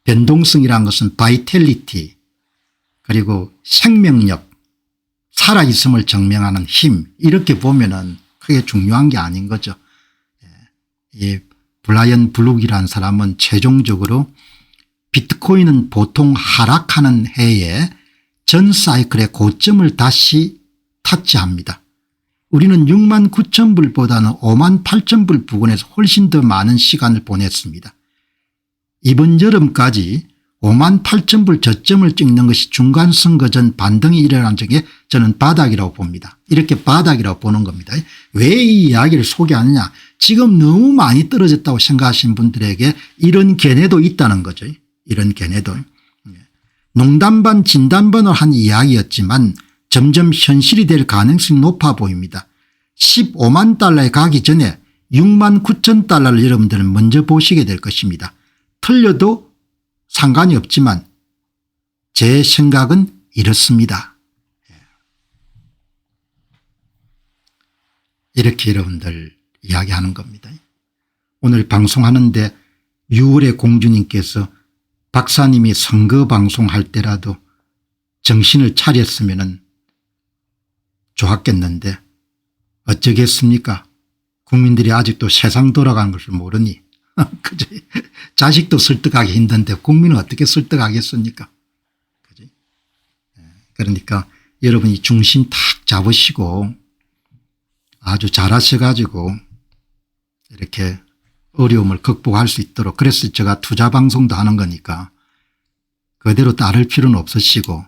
변동성이라는 것은 바이텔리티 그리고 생명력 살아있음을 증명하는 힘 이렇게 보면은 크게 중요한 게 아닌 거죠. 이 블라이언 블룩이라는 사람은 최종적으로 비트코인은 보통 하락하는 해에 전 사이클의 고점을 다시 타치합니다. 우리는 69,000불보다는 58,000불 부근에서 훨씬 더 많은 시간을 보냈습니다. 이번 여름까지 5만 8천 불 저점을 찍는 것이 중간선거 전 반등이 일어난 적에 저는 바닥이라고 봅니다. 이렇게 바닥이라고 보는 겁니다. 왜 이 이야기를 소개하느냐. 지금 너무 많이 떨어졌다고 생각하시는 분들에게 이런 견해도 있다는 거죠. 이런 견해도. 농담 반 진담 반으로 한 이야기였지만 점점 현실이 될 가능성이 높아 보입니다. 15만 달러에 가기 전에 6만 9천 달러를 여러분들은 먼저 보시게 될 것입니다. 틀려도 상관이 없지만 제 생각은 이렇습니다. 이렇게 여러분들 이야기하는 겁니다. 오늘 방송하는데 6월에 공주님께서 박사님이 선거 방송할 때라도 정신을 차렸으면 좋았겠는데 어쩌겠습니까? 국민들이 아직도 세상 돌아가는 것을 모르니 그죠? 자식도 설득하기 힘든데 국민은 어떻게 설득하겠습니까? 그죠? 그러니까 여러분이 중심 탁 잡으시고 아주 잘하셔가지고 이렇게 어려움을 극복할 수 있도록, 그래서 제가 투자 방송도 하는 거니까 그대로 따를 필요는 없으시고,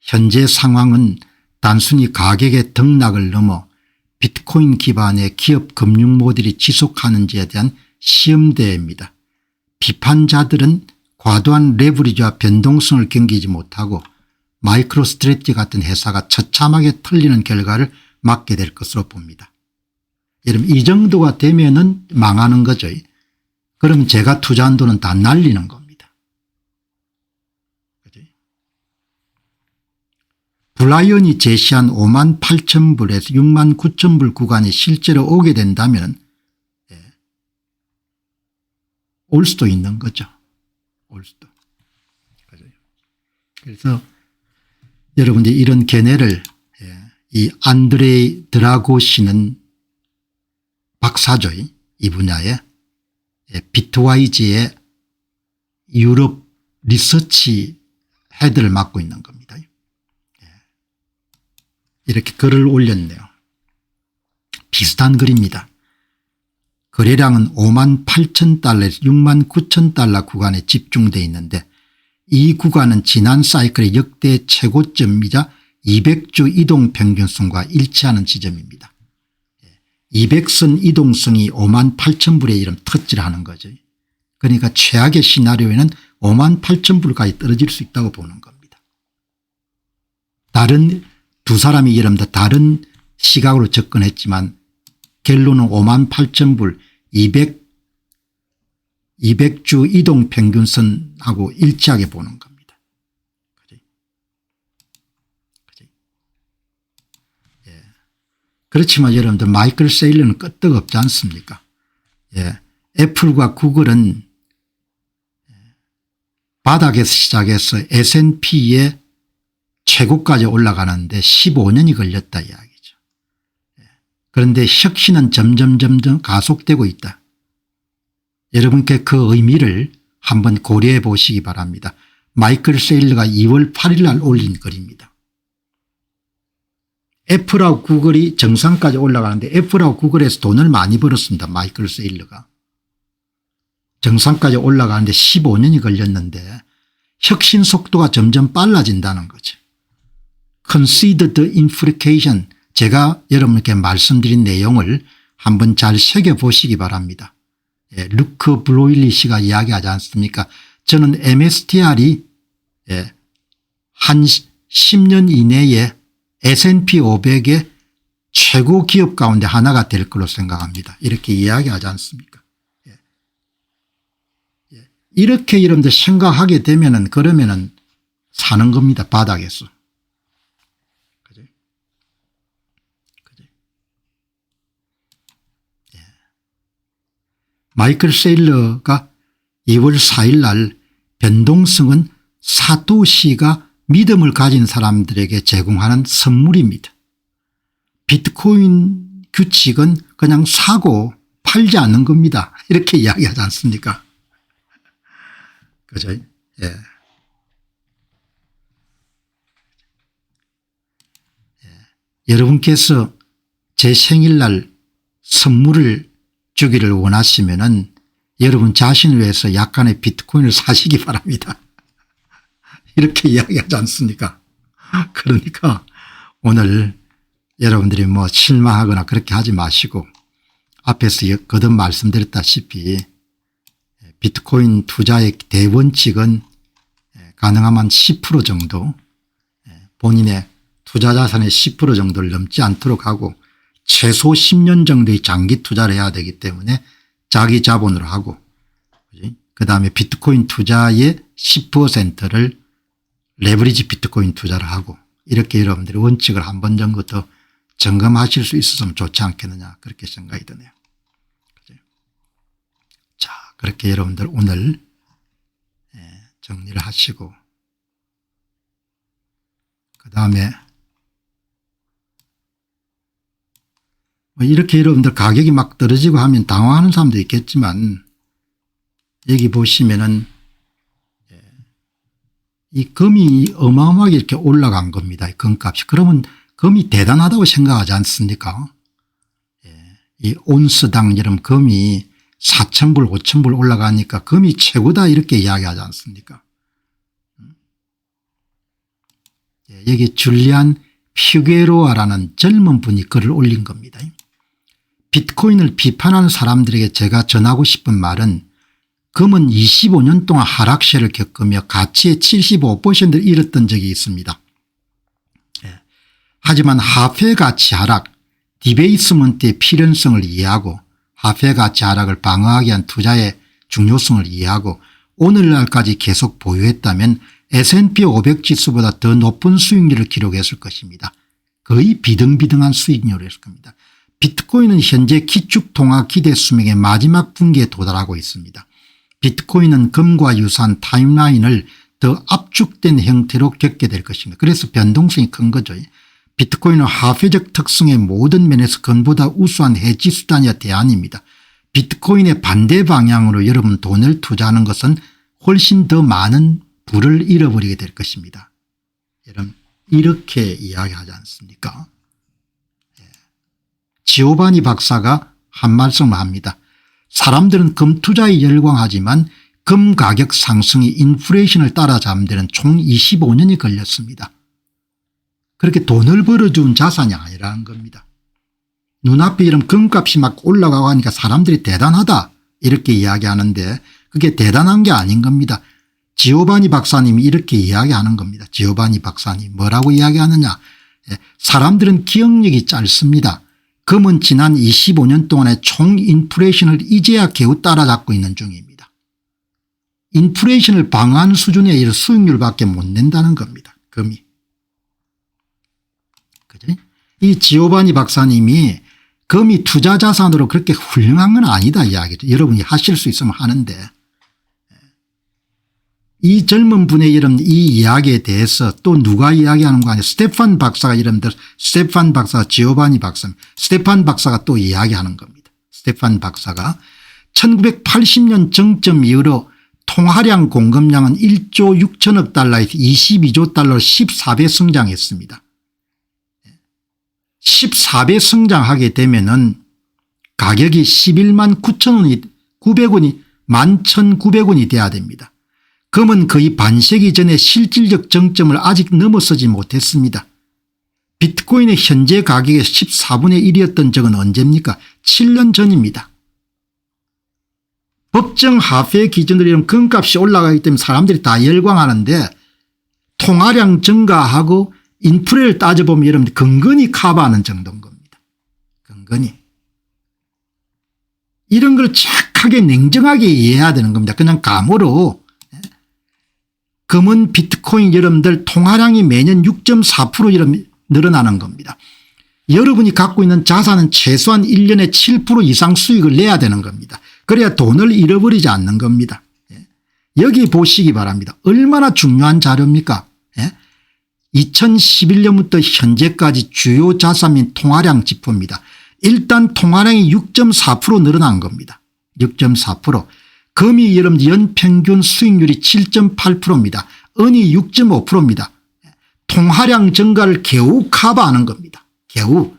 현재 상황은 단순히 가격의 등락을 넘어 비트코인 기반의 기업 금융 모델이 지속하는지에 대한 시험대입니다. 비판자들은 과도한 레버리지와 변동성을 견디지 못하고 마이크로 스트래티지 같은 회사가 처참하게 털리는 결과를 맞게 될 것으로 봅니다. 여러분 이 정도가 되면은 망하는 거죠. 그럼 제가 투자한 돈은 다 날리는 겁니다. 그죠? 브라이언이 제시한 5만 8천 불에서 6만 9천 불 구간이 실제로 오게 된다면 올 수도 있는 거죠. 올 수도. 그래서 여러분들이 이런 견해를, 이 안드레이 드라고시는 박사죠. 이 분야에 비트와이즈의 유럽 리서치 헤드를 맡고 있는 겁니다. 이렇게 글을 올렸네요. 비슷한 글입니다. 거래량은 5만 8천 달러에서 6만 9천 달러 구간에 집중되어 있는데 이 구간은 지난 사이클의 역대 최고점이자 200주 이동평균선과 일치하는 지점입니다. 200선 이동성이 5만 8천 불에 이런 터치를 하는 거죠. 그러니까 최악의 시나리오에는 5만 8천 불까지 떨어질 수 있다고 보는 겁니다. 다른 두 사람이 여러분들 다른 시각으로 접근했지만 결론은 5만 8천 불 200주 이동평균선하고 일치하게 보는 겁니다. 그렇지만 여러분들 마이클 세일러는 끄떡없지 않습니까? 애플과 구글은 바닥에서 시작해서 S&P의 최고까지 올라가는데 15년이 걸렸다 이야기죠. 그런데 혁신은 점점 가속되고 있다. 여러분께 그 의미를 한번 고려해 보시기 바랍니다. 마이클 세일러가 2월 8일 날 올린 글입니다. 애플하고 구글이 정상까지 올라가는데 애플하고 구글에서 돈을 많이 벌었습니다. 마이클 세일러가. 정상까지 올라가는데 15년이 걸렸는데 혁신 속도가 점점 빨라진다는 거죠. Considered implication, 제가 여러분께 말씀드린 내용을 한번 잘 새겨보시기 바랍니다. 루크 브로일리 씨가 이야기하지 않습니까? 저는 MSTR이 한 10년 이내에 S&P 500의 최고 기업 가운데 하나가 될 걸로 생각합니다. 이렇게 이야기하지 않습니까? 이렇게 여러분들 생각하게 되면은 그러면은 사는 겁니다. 바닥에서. 그죠? 그죠? 마이클 세일러가 2월 4일 날 변동성은 사토시가 믿음을 가진 사람들에게 제공하는 선물입니다. 비트코인 규칙은 그냥 사고 팔지 않는 겁니다. 이렇게 이야기하지 않습니까? 그죠? 여러분께서 제 생일날 선물을 주기를 원하시면은 여러분 자신을 위해서 약간의 비트코인을 사시기 바랍니다. 이렇게 이야기하지 않습니까? 그러니까 오늘 여러분들이 뭐 실망하거나 그렇게 하지 마시고 앞에서 거듭 말씀드렸다시피 비트코인 투자의 대원칙은 가능하면 10% 정도 본인의 투자 자산의 10% 정도를 넘지 않도록 하고 최소 10년 정도의 장기 투자를 해야 되기 때문에 자기 자본으로 하고 그다음에 비트코인 투자의 10%를 레버리지 비트코인 투자를 하고 이렇게 여러분들이 원칙을 한 번 정도 더 점검하실 수 있었으면 좋지 않겠느냐 그렇게 생각이 드네요. 자, 그렇게 여러분들 오늘 정리를 하시고 그다음에 이렇게 여러분들 가격이 막 떨어지고 하면 당황하는 사람도 있겠지만 여기 보시면은 이 금이 어마어마하게 이렇게 올라간 겁니다. 금값이. 그러면 금이 대단하다고 생각하지 않습니까? 이 온스당 이런 금이 4,000불 5,000불 올라가니까 금이 최고다 이렇게 이야기하지 않습니까? 여기 줄리안 피게로아라는 젊은 분이 글을 올린 겁니다. 비트코인을 비판하는 사람들에게 제가 전하고 싶은 말은 금은 25년 동안 하락세를 겪으며 가치의 75%를 잃었던 적이 있습니다. 하지만 화폐 가치 하락, 디베이스먼트의 필연성을 이해하고 화폐 가치 하락을 방어하기 위한 투자의 중요성을 이해하고 오늘날까지 계속 보유했다면 S&P 500 지수보다 더 높은 수익률을 기록했을 것입니다. 거의 비등비등한 수익률이었을 겁니다. 비트코인은 현재 기축통화 기대 수명의 마지막 분기에 도달하고 있습니다. 비트코인은 금과 유사한 타임라인을 더 압축된 형태로 겪게 될 것입니다. 그래서 변동성이 큰 거죠. 비트코인은 화폐적 특성의 모든 면에서 금보다 우수한 해지 수단이야 대안입니다. 비트코인의 반대 방향으로 여러분 돈을 투자하는 것은 훨씬 더 많은 부를 잃어버리게 될 것입니다. 여러분 이렇게 이야기하지 않습니까? 지오바니 박사가 한 말씀을 합니다. 사람들은 금 투자에 열광하지만 금 가격 상승이 인플레이션을 따라잡는 데는 총 25년이 걸렸습니다. 그렇게 돈을 벌어준 자산이 아니라는 겁니다. 눈앞에 이런 금값이 막 올라가고 하니까 사람들이 대단하다 이렇게 이야기하는데 그게 대단한 게 아닌 겁니다. 지오바니 박사님이 이렇게 이야기하는 겁니다. 지오바니 박사님 뭐라고 이야기하느냐. 사람들은 기억력이 짧습니다. 금은 지난 25년 동안의 총 인플레이션을 이제야 겨우 따라잡고 있는 중입니다. 인플레이션을 방어하는 수준의 이런 수익률밖에 못 낸다는 겁니다. 금이. 그죠? 이 지오바니 박사님이 금이 투자 자산으로 그렇게 훌륭한 건 아니다 이야기죠. 여러분이 하실 수 있으면 하는데 이 젊은 분의 이런 이 이야기에 대해서 또 누가 이야기하는 거 아니에요. 스테판 박사가 이름들 스테판 박사 지오바니 박사 스테판 박사가 또 이야기하는 겁니다. 스테판 박사가 1980년 정점 이후로 통화량 공급량은 1조 6천억 달러에서 22조 달러로 14배 성장했습니다. 14배 성장하게 되면은 가격이 11만 9천 900원이 11,900원이 돼야 됩니다. 금은 거의 반세기 전에 실질적 정점을 아직 넘어서지 못했습니다. 비트코인의 현재 가격의 14분의 1이었던 적은 언제입니까? 7년 전입니다. 법정 화폐 기준으로 이런 금값이 올라가기 때문에 사람들이 다 열광하는데 통화량 증가하고 인플레를 따져보면 여러분들 근근히 커버하는 정도인 겁니다. 근근히. 이런 걸 착하게 냉정하게 이해해야 되는 겁니다. 그냥 감으로 금은 비트코인 여러분들 통화량이 매년 6.4% 늘어나는 겁니다. 여러분이 갖고 있는 자산은 최소한 1년에 7% 이상 수익을 내야 되는 겁니다. 그래야 돈을 잃어버리지 않는 겁니다. 여기 보시기 바랍니다. 얼마나 중요한 자료입니까? 2011년부터 현재까지 주요 자산민 통화량 지표입니다. 일단 통화량이 6.4% 늘어난 겁니다. 6.4%. 금이 여러분 연평균 수익률이 7.8%입니다. 은이 6.5%입니다. 통화량 증가를 겨우 커버하는 겁니다. 겨우.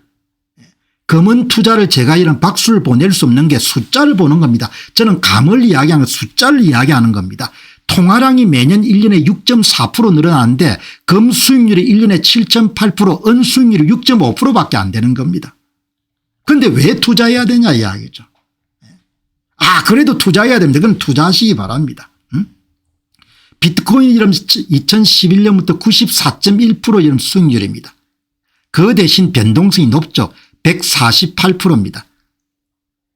검은 투자를 제가 이런 박수를 보낼 수 없는 게 숫자를 보는 겁니다. 저는 감을 이야기하는 숫자를 이야기하는 겁니다. 통화량이 매년 1년에 6.4% 늘어나는데 검 수익률이 1년에 7.8%, 은 수익률이 6.5%밖에 안 되는 겁니다. 그런데 왜 투자해야 되냐 이야기죠. 그래도 투자해야 됩니다. 그건 투자하시기 바랍니다. 비트코인 이름 2011년부터 94.1% 이런 수익률입니다. 그 대신 변동성이 높죠. 148%입니다.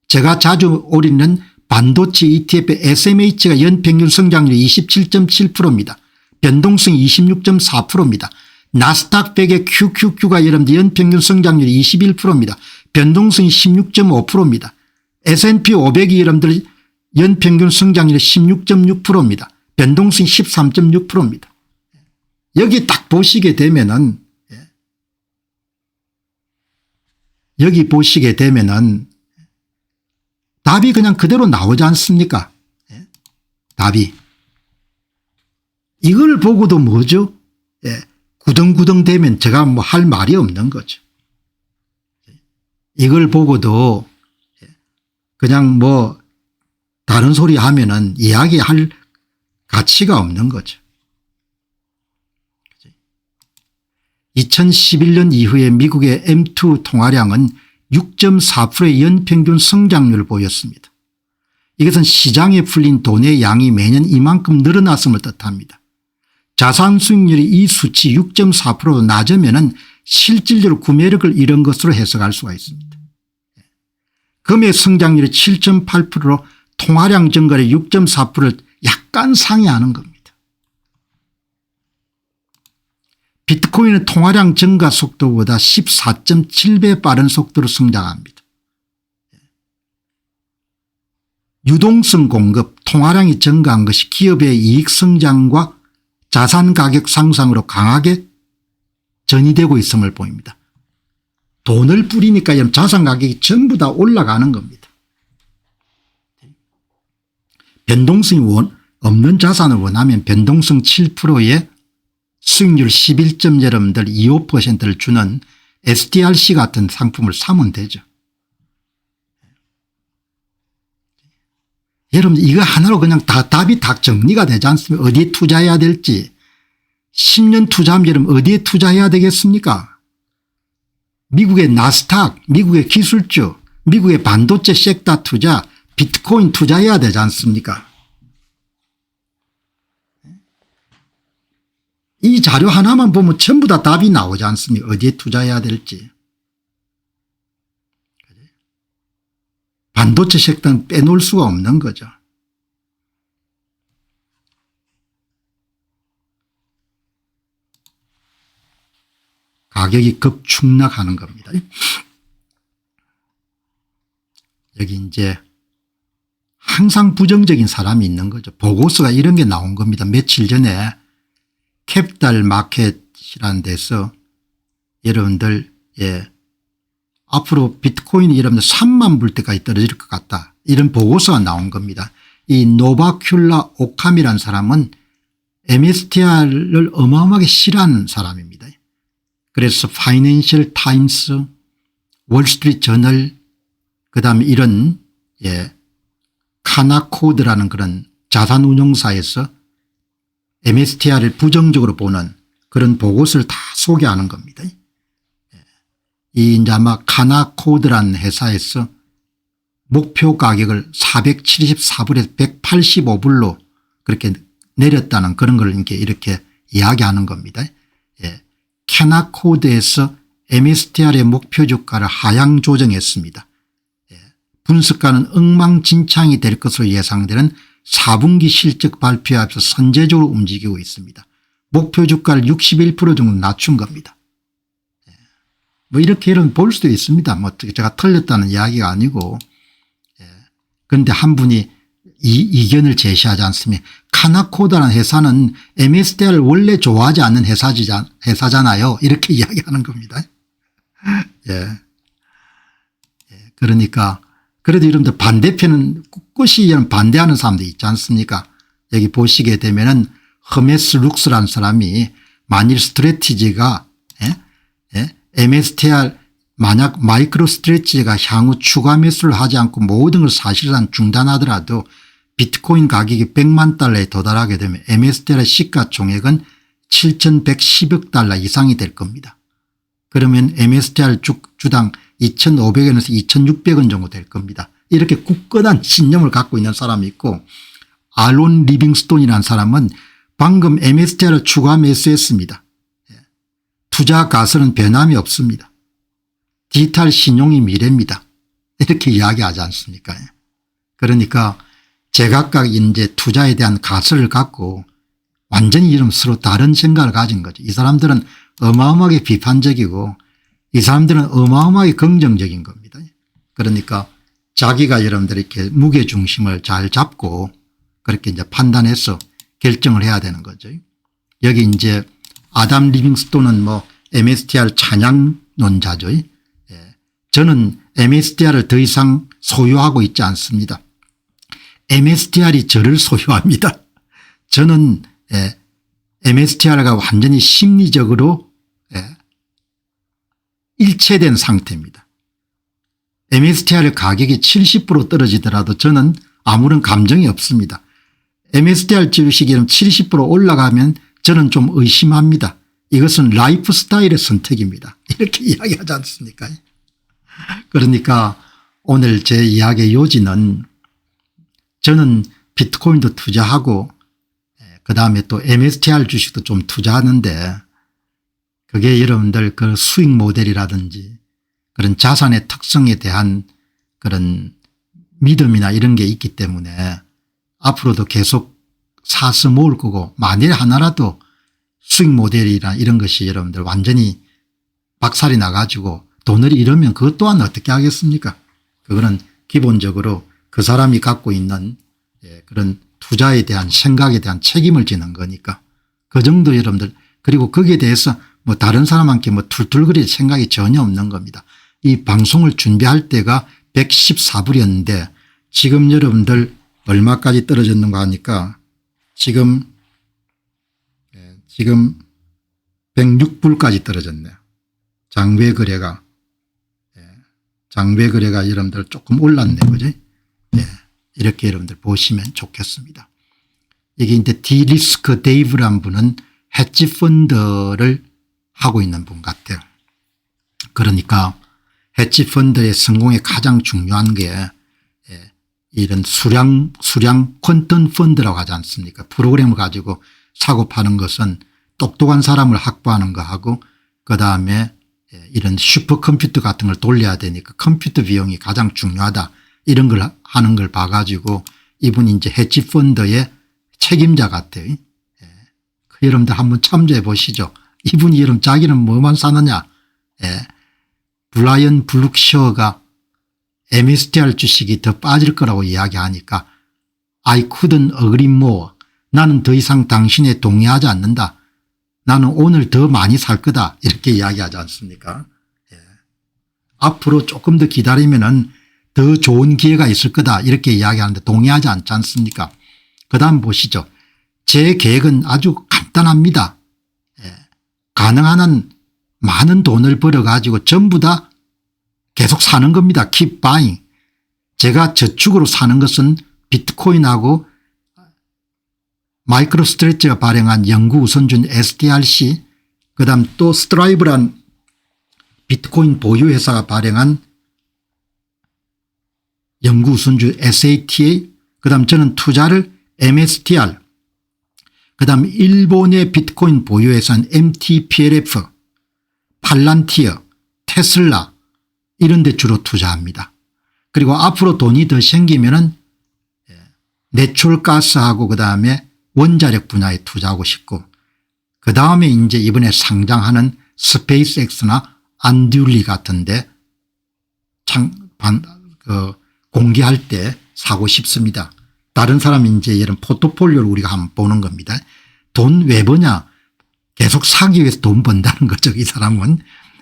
제가 자주 올리는 반도체 ETF SMH가 연평균 성장률이 27.7%입니다. 변동성이 26.4%입니다. 나스닥 100의 QQQ가 여러분들 연평균 성장률이 21%입니다. 변동성이 16.5%입니다. S&P 500이 여러분들 연평균 성장률이 16.6%입니다. 변동성이 13.6%입니다. 여기 딱 보시게 되면은 답이 그냥 그대로 나오지 않습니까? 답이. 이걸 보고도 뭐죠? 구덩구덩 되면 제가 뭐 할 말이 없는 거죠. 이걸 보고도 그냥 뭐 다른 소리 하면은 이야기할 가치가 없는 거죠. 2011년 이후에 미국의 M2 통화량은 6.4%의 연평균 성장률을 보였습니다. 이것은 시장에 풀린 돈의 양이 매년 이만큼 늘어났음을 뜻합니다. 자산 수익률이 이 수치 6.4%로 낮으면 실질적으로 구매력을 잃은 것으로 해석할 수가 있습니다. 금액 성장률이 7.8%로 통화량 증가율이 6.4%를 약간 상회하는 겁니다. 비트코인은 통화량 증가 속도보다 14.7배 빠른 속도로 성장합니다. 유동성 공급, 통화량이 증가한 것이 기업의 이익 성장과 자산 가격 상승으로 강하게 전이되고 있음을 보입니다. 돈을 뿌리니까 자산 가격이 전부 다 올라가는 겁니다. 변동성이 없는 자산을 원하면 변동성 7%의 수익률 11.25%를 주는 STRC 같은 상품을 사면 되죠. 여러분 이거 하나로 그냥 답이 다 정리가 되지 않습니까? 어디에 투자해야 될지. 10년 투자하면 여러분 어디에 투자해야 되겠습니까? 미국의 나스닥, 미국의 기술주, 미국의 반도체 섹터 투자, 비트코인 투자해야 되지 않습니까? 이 자료 하나만 보면 전부 다 답이 나오지 않습니까? 어디에 투자해야 될지. 반도체 섹터는 빼놓을 수가 없는 거죠. 가격이 급축락하는 겁니다. 여기 이제 항상 부정적인 사람이 있는 거죠. 보고서가 이런 게 나온 겁니다. 며칠 전에 캐피탈 마켓이라는 데서 여러분들 앞으로 비트코인이 여러분들 3만 불 때까지 떨어질 것 같다. 이런 보고서가 나온 겁니다. 이 노바큘라 오캄이라는 사람은 MSTR을 어마어마하게 싫어하는 사람입니다. 그래서 파이낸셜 타임스, 월스트리트 저널, 그다음에 이런 카나코드라는 그런 자산운용사에서 MSTR을 부정적으로 보는 그런 보고서를 다 소개하는 겁니다. 이 이제 아마 카나코드라는 회사에서 목표 가격을 474불에서 185불로 그렇게 내렸다는 그런 걸 이렇게 이야기하는 겁니다. 카나코드에서 MSTR의 목표 주가를 하향 조정했습니다. 분석가는 엉망진창이 될 것으로 예상되는 4분기 실적 발표에 앞서 선제적으로 움직이고 있습니다. 목표 주가를 61% 정도 낮춘 겁니다. 뭐 이렇게 볼 수도 있습니다. 뭐 제가 틀렸다는 이야기가 아니고. 그런데 한 분이 이견을 제시하지 않습니다. 카나코드라는 회사는 MSTR을 원래 좋아하지 않는 회사잖아요. 이렇게 이야기하는 겁니다. 그러니까 그래도 여러분들 반대편은 꿋꿋이 반대하는 사람도 있지 않습니까? 여기 보시게 되면은 허메스 룩스라는 사람이 만일 스트래티지가 MSTR 만약 마이크로 스트레치가 향후 추가 매수를 하지 않고 모든 걸 사실상 중단하더라도 비트코인 가격이 100만 달러에 도달하게 되면 MSTR의 시가총액은 7,110억 달러 이상이 될 겁니다. 그러면 MSTR 주당 2,500원에서 2,600원 정도 될 겁니다. 이렇게 굳건한 신념을 갖고 있는 사람이 있고, 알론 리빙스톤이라는 사람은 방금 MSTR을 추가 매수했습니다. 투자 가설은 변함이 없습니다. 디지털 신용이 미래입니다. 이렇게 이야기하지 않습니까? 그러니까 제각각 이제 투자에 대한 가설을 갖고 완전히 이런 서로 다른 생각을 가진 거죠. 이 사람들은 어마어마하게 비판적이고 이 사람들은 어마어마하게 긍정적인 겁니다. 그러니까 자기가 여러분들 이렇게 무게중심을 잘 잡고 그렇게 이제 판단해서 결정을 해야 되는 거죠. 여기 이제 아담 리빙스톤은 뭐 MSTR 찬양론자죠. 저는 MSTR을 더 이상 소유하고 있지 않습니다. MSTR이 저를 소유합니다. 저는 MSTR가 완전히 심리적으로 일체된 상태입니다. MSTR 가격이 70% 떨어지더라도 저는 아무런 감정이 없습니다. MSTR 주식이 70% 올라가면 저는 좀 의심합니다. 이것은 라이프 스타일의 선택입니다. 이렇게 이야기하지 않습니까? 그러니까 오늘 제 이야기의 요지는 저는 비트코인도 투자하고 그다음에 또 MSTR 주식도 좀 투자하는데 그게 여러분들 그 수익 모델이라든지 그런 자산의 특성에 대한 그런 믿음이나 이런 게 있기 때문에 앞으로도 계속 사서 모을 거고, 만일 하나라도 수익 모델이나 이런 것이 여러분들 완전히 박살이 나가지고 돈을 잃으면 그것 또한 어떻게 하겠습니까? 그거는 기본적으로 그 사람이 갖고 있는 그런 투자에 대한 생각에 대한 책임을 지는 거니까 그 정도 여러분들, 그리고 거기에 대해서 뭐 다른 사람한테 뭐 툴툴거릴 생각이 전혀 없는 겁니다. 이 방송을 준비할 때가 114불이었는데 지금 여러분들 얼마까지 떨어졌는가 하니까 지금 106불까지 떨어졌네요. 장외 거래가 여러분들 조금 올랐네, 그죠? 이렇게 여러분들 보시면 좋겠습니다. 이게 이제 디리스크 데이브란 분은 헤지 펀드를 하고 있는 분 같아요. 그러니까 헤지 펀드의 성공에 가장 중요한 게 이런 수량 퀀텀 펀드라고 하지 않습니까? 프로그램을 가지고 사고 파는 것은 똑똑한 사람을 확보하는 거하고 그다음에 이런 슈퍼컴퓨터 같은 걸 돌려야 되니까 컴퓨터 비용이 가장 중요하다, 이런 걸 하는 걸 봐가지고 이분이 이제 헤지 펀드의 책임자 같아요. 여러분들 한번 참조해 보시죠. 이분이 여러분 자기는 뭐만 사느냐. 브라이언 블룩셔가 MSTR 주식이 더 빠질 거라고 이야기하니까 I couldn't agree more. 나는 더 이상 당신에 동의하지 않는다. 나는 오늘 더 많이 살 거다. 이렇게 이야기하지 않습니까? 앞으로 조금 더 기다리면은 더 좋은 기회가 있을 거다. 이렇게 이야기하는데 동의하지 않지 않습니까? 그다음 보시죠. 제 계획은 아주 간단합니다. 가능한 한 많은 돈을 벌어 가지고 전부 다 계속 사는 겁니다. Keep buying. 제가 저축으로 사는 것은 비트코인하고 마이크로 스트레치가 발행한 영구 우선주인 STRC, 그다음 또 스트라이브란 비트코인 보유 회사가 발행한 영구 우선주 SATA, 그다음 저는 투자를 MSTR, 그다음 일본의 비트코인 보유 회사인 MTPLF, 팔란티어, 테슬라 이런 데 주로 투자합니다. 그리고 앞으로 돈이 더 생기면은 내추럴가스하고 그다음에 원자력 분야에 투자하고 싶고, 그다음에 이제 이번에 상장하는 스페이스X나 안듀리 같은데 공개할 때 사고 싶습니다. 다른 사람이 이제 이런 포트폴리오를 우리가 한번 보는 겁니다. 돈 왜 버냐? 계속 사기 위해서 돈 번다는 거죠. 이 사람은.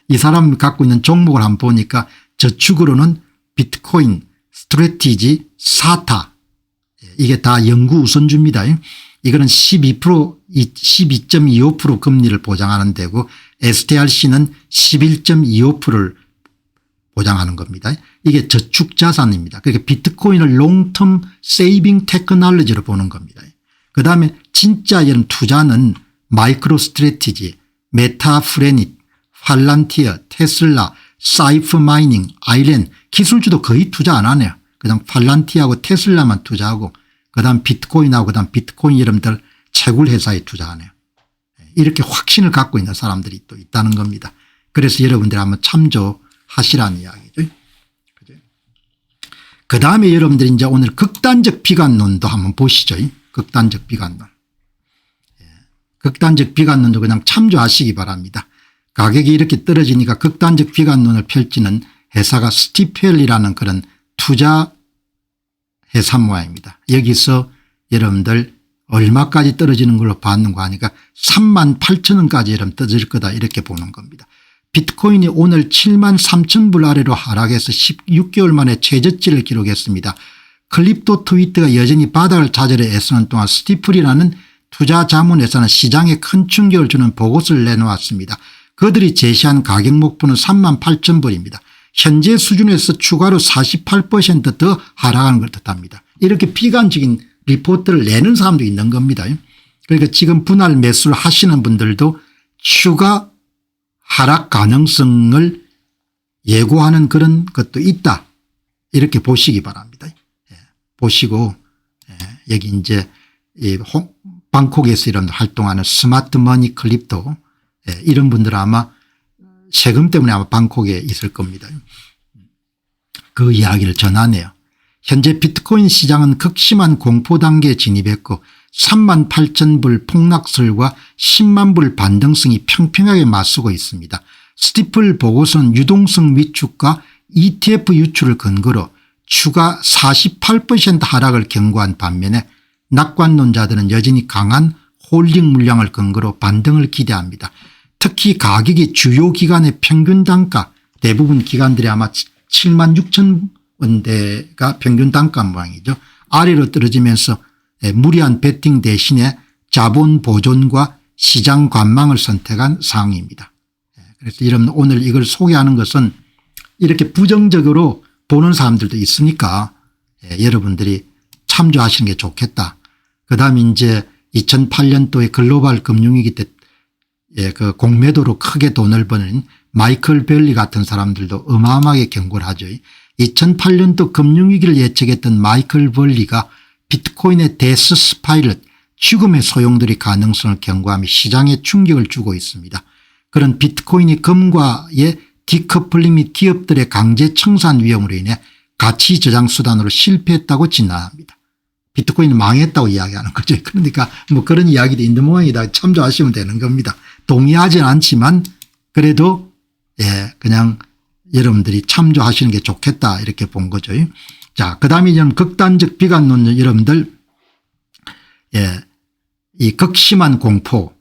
이 사람 갖고 있는 종목을 한번 보니까 저축으로는 비트코인, 스트래티지, 사타, 이게 다 영구 우선주입니다. 이거는 12.25% 금리를 보장하는 데고 STRC는 11.25%를 보장하는 겁니다. 이게 저축자산입니다. 그러니까 비트코인을 롱텀 세이빙 테크놀로지로 보는 겁니다. 그다음에 진짜 이런 투자는 마이크로 스트래티지, 메타프레닛, 팔란티어, 테슬라, 사이프 마이닝, 아이렌 기술주도 거의 투자 안 하네요. 그냥 팔란티어하고 테슬라만 투자하고 그다음 비트코인하고 그다음 비트코인 여러분들 채굴 회사에 투자하네요. 이렇게 확신을 갖고 있는 사람들이 또 있다는 겁니다. 그래서 여러분들이 한번 참조하시라는 이야기죠. 그다음에 여러분들이 이제 오늘 극단적 비관론도 한번 보시죠. 극단적 비관론. 극단적 비관론도 그냥 참조하시기 바랍니다. 가격이 이렇게 떨어지니까 극단적 비관론을 펼치는 회사가 스티펠이라는 그런 투자 회사 모양입니다. 여기서 여러분들 얼마까지 떨어지는 걸로 봤는가 하니까 38,000원까지 여러분 떨어질 거다 이렇게 보는 겁니다. 비트코인이 오늘 73,000불 아래로 하락해서 16개월 만에 최저치를 기록했습니다. 클립토 트위터가 여전히 바닥을 찾으려 애쓰는 동안 스티플이라는 투자 자문회사는 시장에 큰 충격을 주는 보고서를 내놓았습니다. 그들이 제시한 가격 목표는 38,000불입니다. 현재 수준에서 추가로 48% 더 하락하는 걸 뜻합니다. 이렇게 비관적인 리포트를 내는 사람도 있는 겁니다. 그러니까 지금 분할 매수를 하시는 분들도 추가 하락 가능성을 예고하는 그런 것도 있다. 이렇게 보시기 바랍니다. 보시고 여기 이제 방콕에서 이런 활동하는 스마트 머니 클립토 이런 분들은 아마 세금 때문에 아마 방콕에 있을 겁니다. 그 이야기를 전하네요. 현재 비트코인 시장은 극심한 공포 단계에 진입했고 38,000불 폭락설과 10만 불 반등성이 평평하게 맞서고 있습니다. 스티플 보고서는 유동성 위축과 ETF 유출을 근거로 추가 48% 하락을 경고한 반면에 낙관론자들은 여전히 강한 홀딩 물량을 근거로 반등을 기대합니다. 특히 가격이 주요 기관의 평균 단가 대부분 기관들이 아마 76,000원대가 평균 단가 모양이죠. 아래로 떨어지면서 무리한 베팅 대신에 자본 보존과 시장 관망을 선택한 상황입니다. 그래서 여러분 오늘 이걸 소개하는 것은 이렇게 부정적으로 보는 사람들도 있으니까 여러분들이 참조하시는 게 좋겠다. 그다음에 이제 2008년도에 글로벌 금융위기 때 그 공매도로 크게 돈을 버는 마이클 벨리 같은 사람들도 어마어마하게 경고를 하죠. 2008년도 금융위기를 예측했던 마이클 벨리가 비트코인의 데스 스파이럴 죽음의 소용돌이 가능성을 경고하며 시장에 충격을 주고 있습니다. 그런 비트코인이 금과의 디커플링 및 기업들의 강제 청산 위험으로 인해 가치 저장 수단으로 실패했다고 진단합니다. 비트코인이 망했다고 이야기하는 거죠. 그러니까 뭐 그런 이야기도 있는 모양이다. 참조하시면 되는 겁니다. 동의하지는 않지만 그래도 그냥 여러분들이 참조하시는 게 좋겠다 이렇게 본 거죠. 자, 그다음에 이제 극단적 비관론 여러분들 이 극심한 공포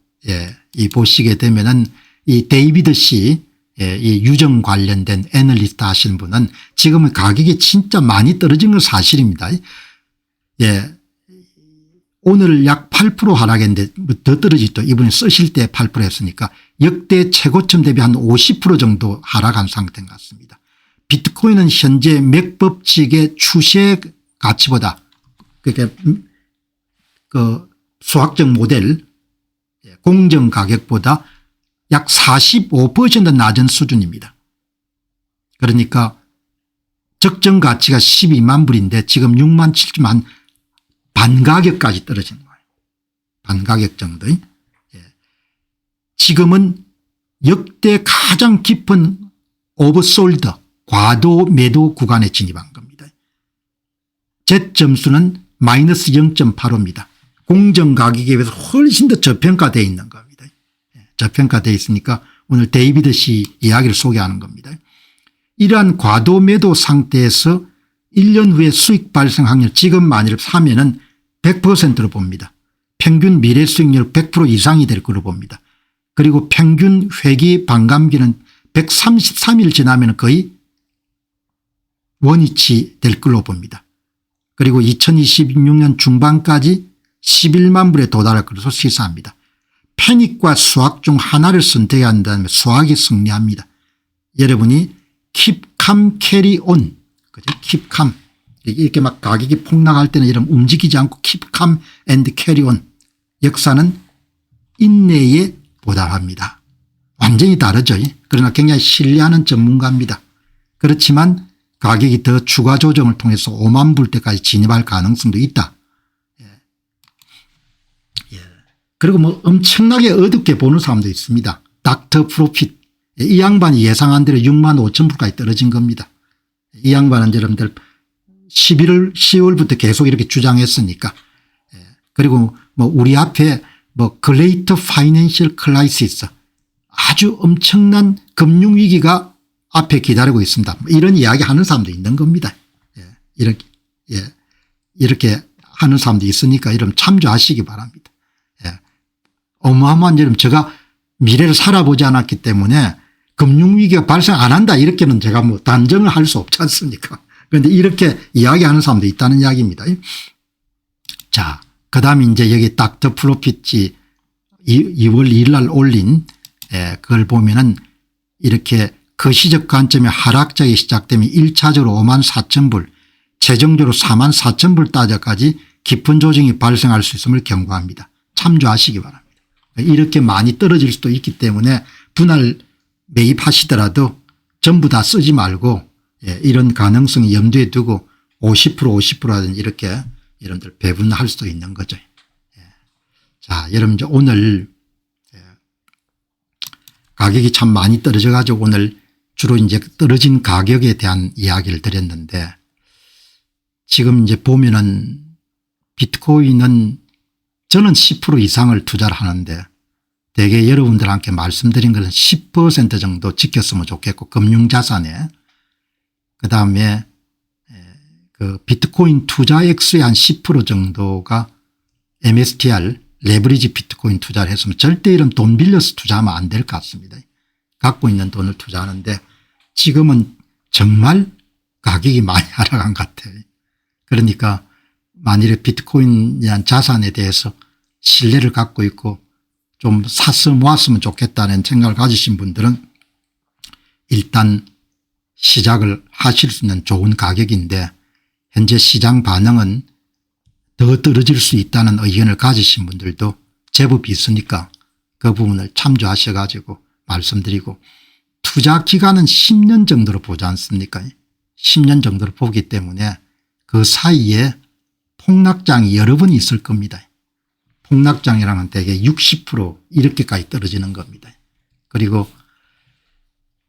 이 보시게 되면은 이 데이비드 씨 이 유정 관련된 애널리스트 하시는 분은 지금은 가격이 진짜 많이 떨어진 건 사실입니다. 오늘 약 8% 하락했는데 더 떨어지죠. 이번에 쓰실 때 8% 했으니까 역대 최고점 대비 한 50% 정도 하락한 상태인 것 같습니다. 비트코인은 현재 맥 법칙의 추세 가치보다 그러니까 그 수학적 모델 공정 가격보다 약 45% 낮은 수준입니다. 그러니까 적정 가치가 12만 불인데 지금 6만 7천 한 반가격까지 떨어진 거예요. 반가격 정도. 지금은 역대 가장 깊은 오버솔드 과도 매도 구간에 진입한 겁니다. Z 점수는 마이너스 0.85입니다. 공정 가격에 비해서 훨씬 더 저평가되어 있는 겁니다. 저평가되어 있으니까 오늘 데이비드 씨 이야기를 소개하는 겁니다. 이러한 과도 매도 상태에서 1년 후에 수익 발생 확률 지금 만일 사면은 100%로 봅니다. 평균 미래 수익률 100% 이상이 될 거로 봅니다. 그리고 평균 회기 반감기는 133일 지나면 거의 원위치 될 걸로 봅니다. 그리고 2026년 중반까지 11만 불에 도달할 것으로 시사합니다. 패닉과 수학 중 하나를 선택해야 한다면 수학이 승리합니다. 여러분이 keep 킵캄 캐리온, 그죠? 킵캄. 이렇게 막 가격이 폭락할 때는 이런 움직이지 않고 킵캄 앤드 캐리온. 역사는 인내에 보답합니다. 완전히 다르죠. 그러나 굉장히 신뢰하는 전문가입니다. 그렇지만 가격이 더 추가 조정을 통해서 5만 불 때까지 진입할 가능성도 있다. 그리고 뭐 엄청나게 어둡게 보는 사람도 있습니다. 닥터 프로핏. 이 양반이 예상한 대로 6만 5천 불까지 떨어진 겁니다. 이 양반은 여러분들 10월부터 계속 이렇게 주장했으니까. 그리고 뭐 우리 앞에 뭐 글레이터 파이낸셜 클라이시스, 아주 엄청난 금융위기가 앞에 기다리고 있습니다. 이런 이야기 하는 사람도 있는 겁니다. 이렇게 하는 사람도 있으니까 여러분 참조하시기 바랍니다. 어마어마한 여러분, 제가 미래를 살아보지 않았기 때문에 금융위기가 발생 안 한다 이렇게는 제가 뭐 단정을 할 수 없지 않습니까? 그런데 이렇게 이야기하는 사람도 있다는 이야기입니다. 자, 그 다음에 이제 여기 닥터 프로핏이 2월 2일 날 올린 그걸 보면은 이렇게 그 시적 관점에 하락작이 시작되면 1차적으로 5만 4천 불, 최종적으로 4만 4천 불 따져까지 깊은 조정이 발생할 수 있음을 경고합니다. 참조하시기 바랍니다. 이렇게 많이 떨어질 수도 있기 때문에 분할 매입하시더라도 전부 다 쓰지 말고 이런 가능성이 염두에 두고 50% 50%라든지 이렇게 여러분들 배분할 수도 있는 거죠. 자, 여러분 이제 오늘 가격이 참 많이 떨어져 가지고 오늘 주로 이제 떨어진 가격에 대한 이야기를 드렸는데, 지금 이제 보면은 비트코인은 저는 10% 이상을 투자를 하는데 대개 여러분들한테 말씀드린 것은 10% 정도 지켰으면 좋겠고, 금융자산에 그다음에 그 비트코인 투자 액수의 한 10% 정도가 MSTR 레버리지 비트코인 투자를 했으면 절대 이런 돈 빌려서 투자하면 안 될 것 같습니다. 갖고 있는 돈을 투자하는데 지금은 정말 가격이 많이 하락한 것 같아요. 그러니까 만일에 비트코인이란 자산에 대해서 신뢰를 갖고 있고 좀 사서 모았으면 좋겠다는 생각을 가지신 분들은 일단 시작을 하실 수 있는 좋은 가격인데, 현재 시장 반응은 더 떨어질 수 있다는 의견을 가지신 분들도 제법 있으니까 그 부분을 참조하셔 가지고 말씀드리고, 투자 기간은 10년 정도로 보지 않습니까? 10년 정도로 보기 때문에 그 사이에 폭락장이 여러 번 있을 겁니다. 폭락장이라는 대개 60% 이렇게까지 떨어지는 겁니다. 그리고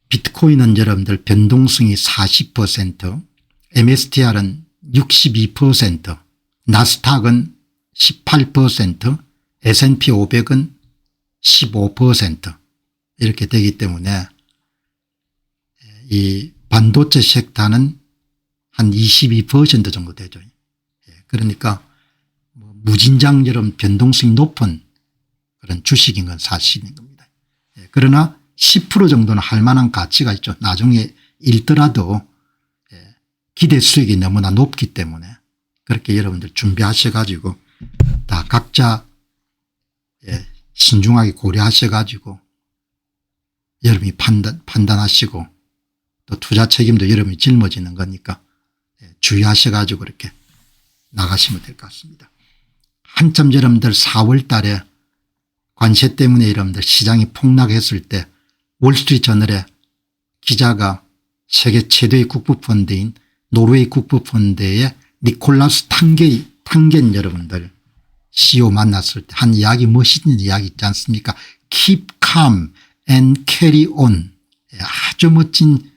비트코인은 여러분들 변동성이 40%, MSTR은 62%, 나스닥은 18%, S&P 500은 15% 이렇게 되기 때문에 이 반도체 섹터는 한 22% 정도 되죠. 그러니까 무진장처럼 변동성이 높은 그런 주식인 건 사실인 겁니다. 그러나 10% 정도는 할 만한 가치가 있죠. 나중에 잃더라도 기대 수익이 너무나 높기 때문에 그렇게 여러분들 준비하셔 가지고 다 각자 신중하게 고려하셔 가지고 여러분이 판단하시고 또 투자 책임도 여러분이 짊어지는 거니까 주의하셔 가지고 이렇게 나가시면 될 것 같습니다. 한참 여러분들 4월 달에 관세 때문에 여러분들 시장이 폭락했을 때 월스트리트저널에 기자가 세계 최대의 국부펀드인 노르웨이 국부펀드의 니콜라스 탕겐 여러분들 CEO 만났을 때 한 이야기, 멋있는 이야기 있지 않습니까? Keep calm and carry on. 아주 멋진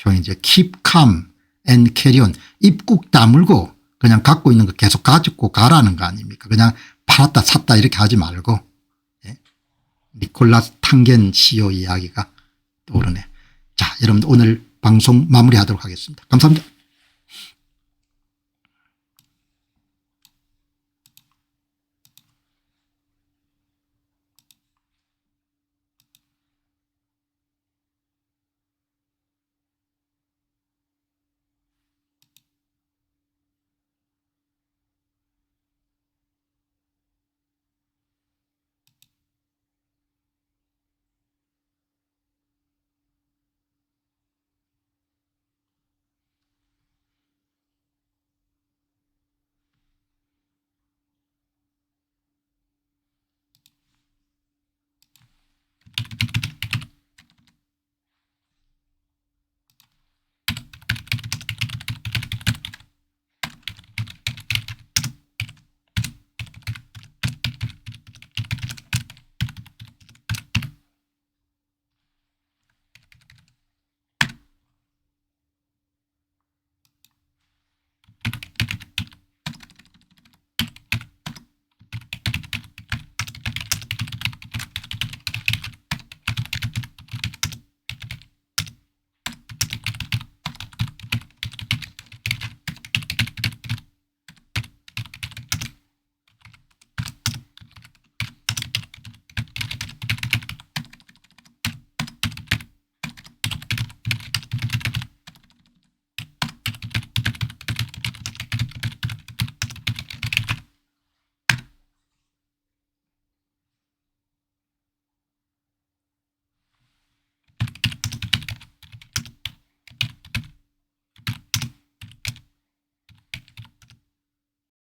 표현이죠. Keep calm and carry on. 입 꾹 다물고 그냥 갖고 있는 거 계속 가지고 가라는 거 아닙니까? 그냥 팔았다 샀다 이렇게 하지 말고. 니콜라스 탕겐 CEO 이야기가 떠오르네. 자, 여러분 오늘 방송 마무리하도록 하겠습니다. 감사합니다.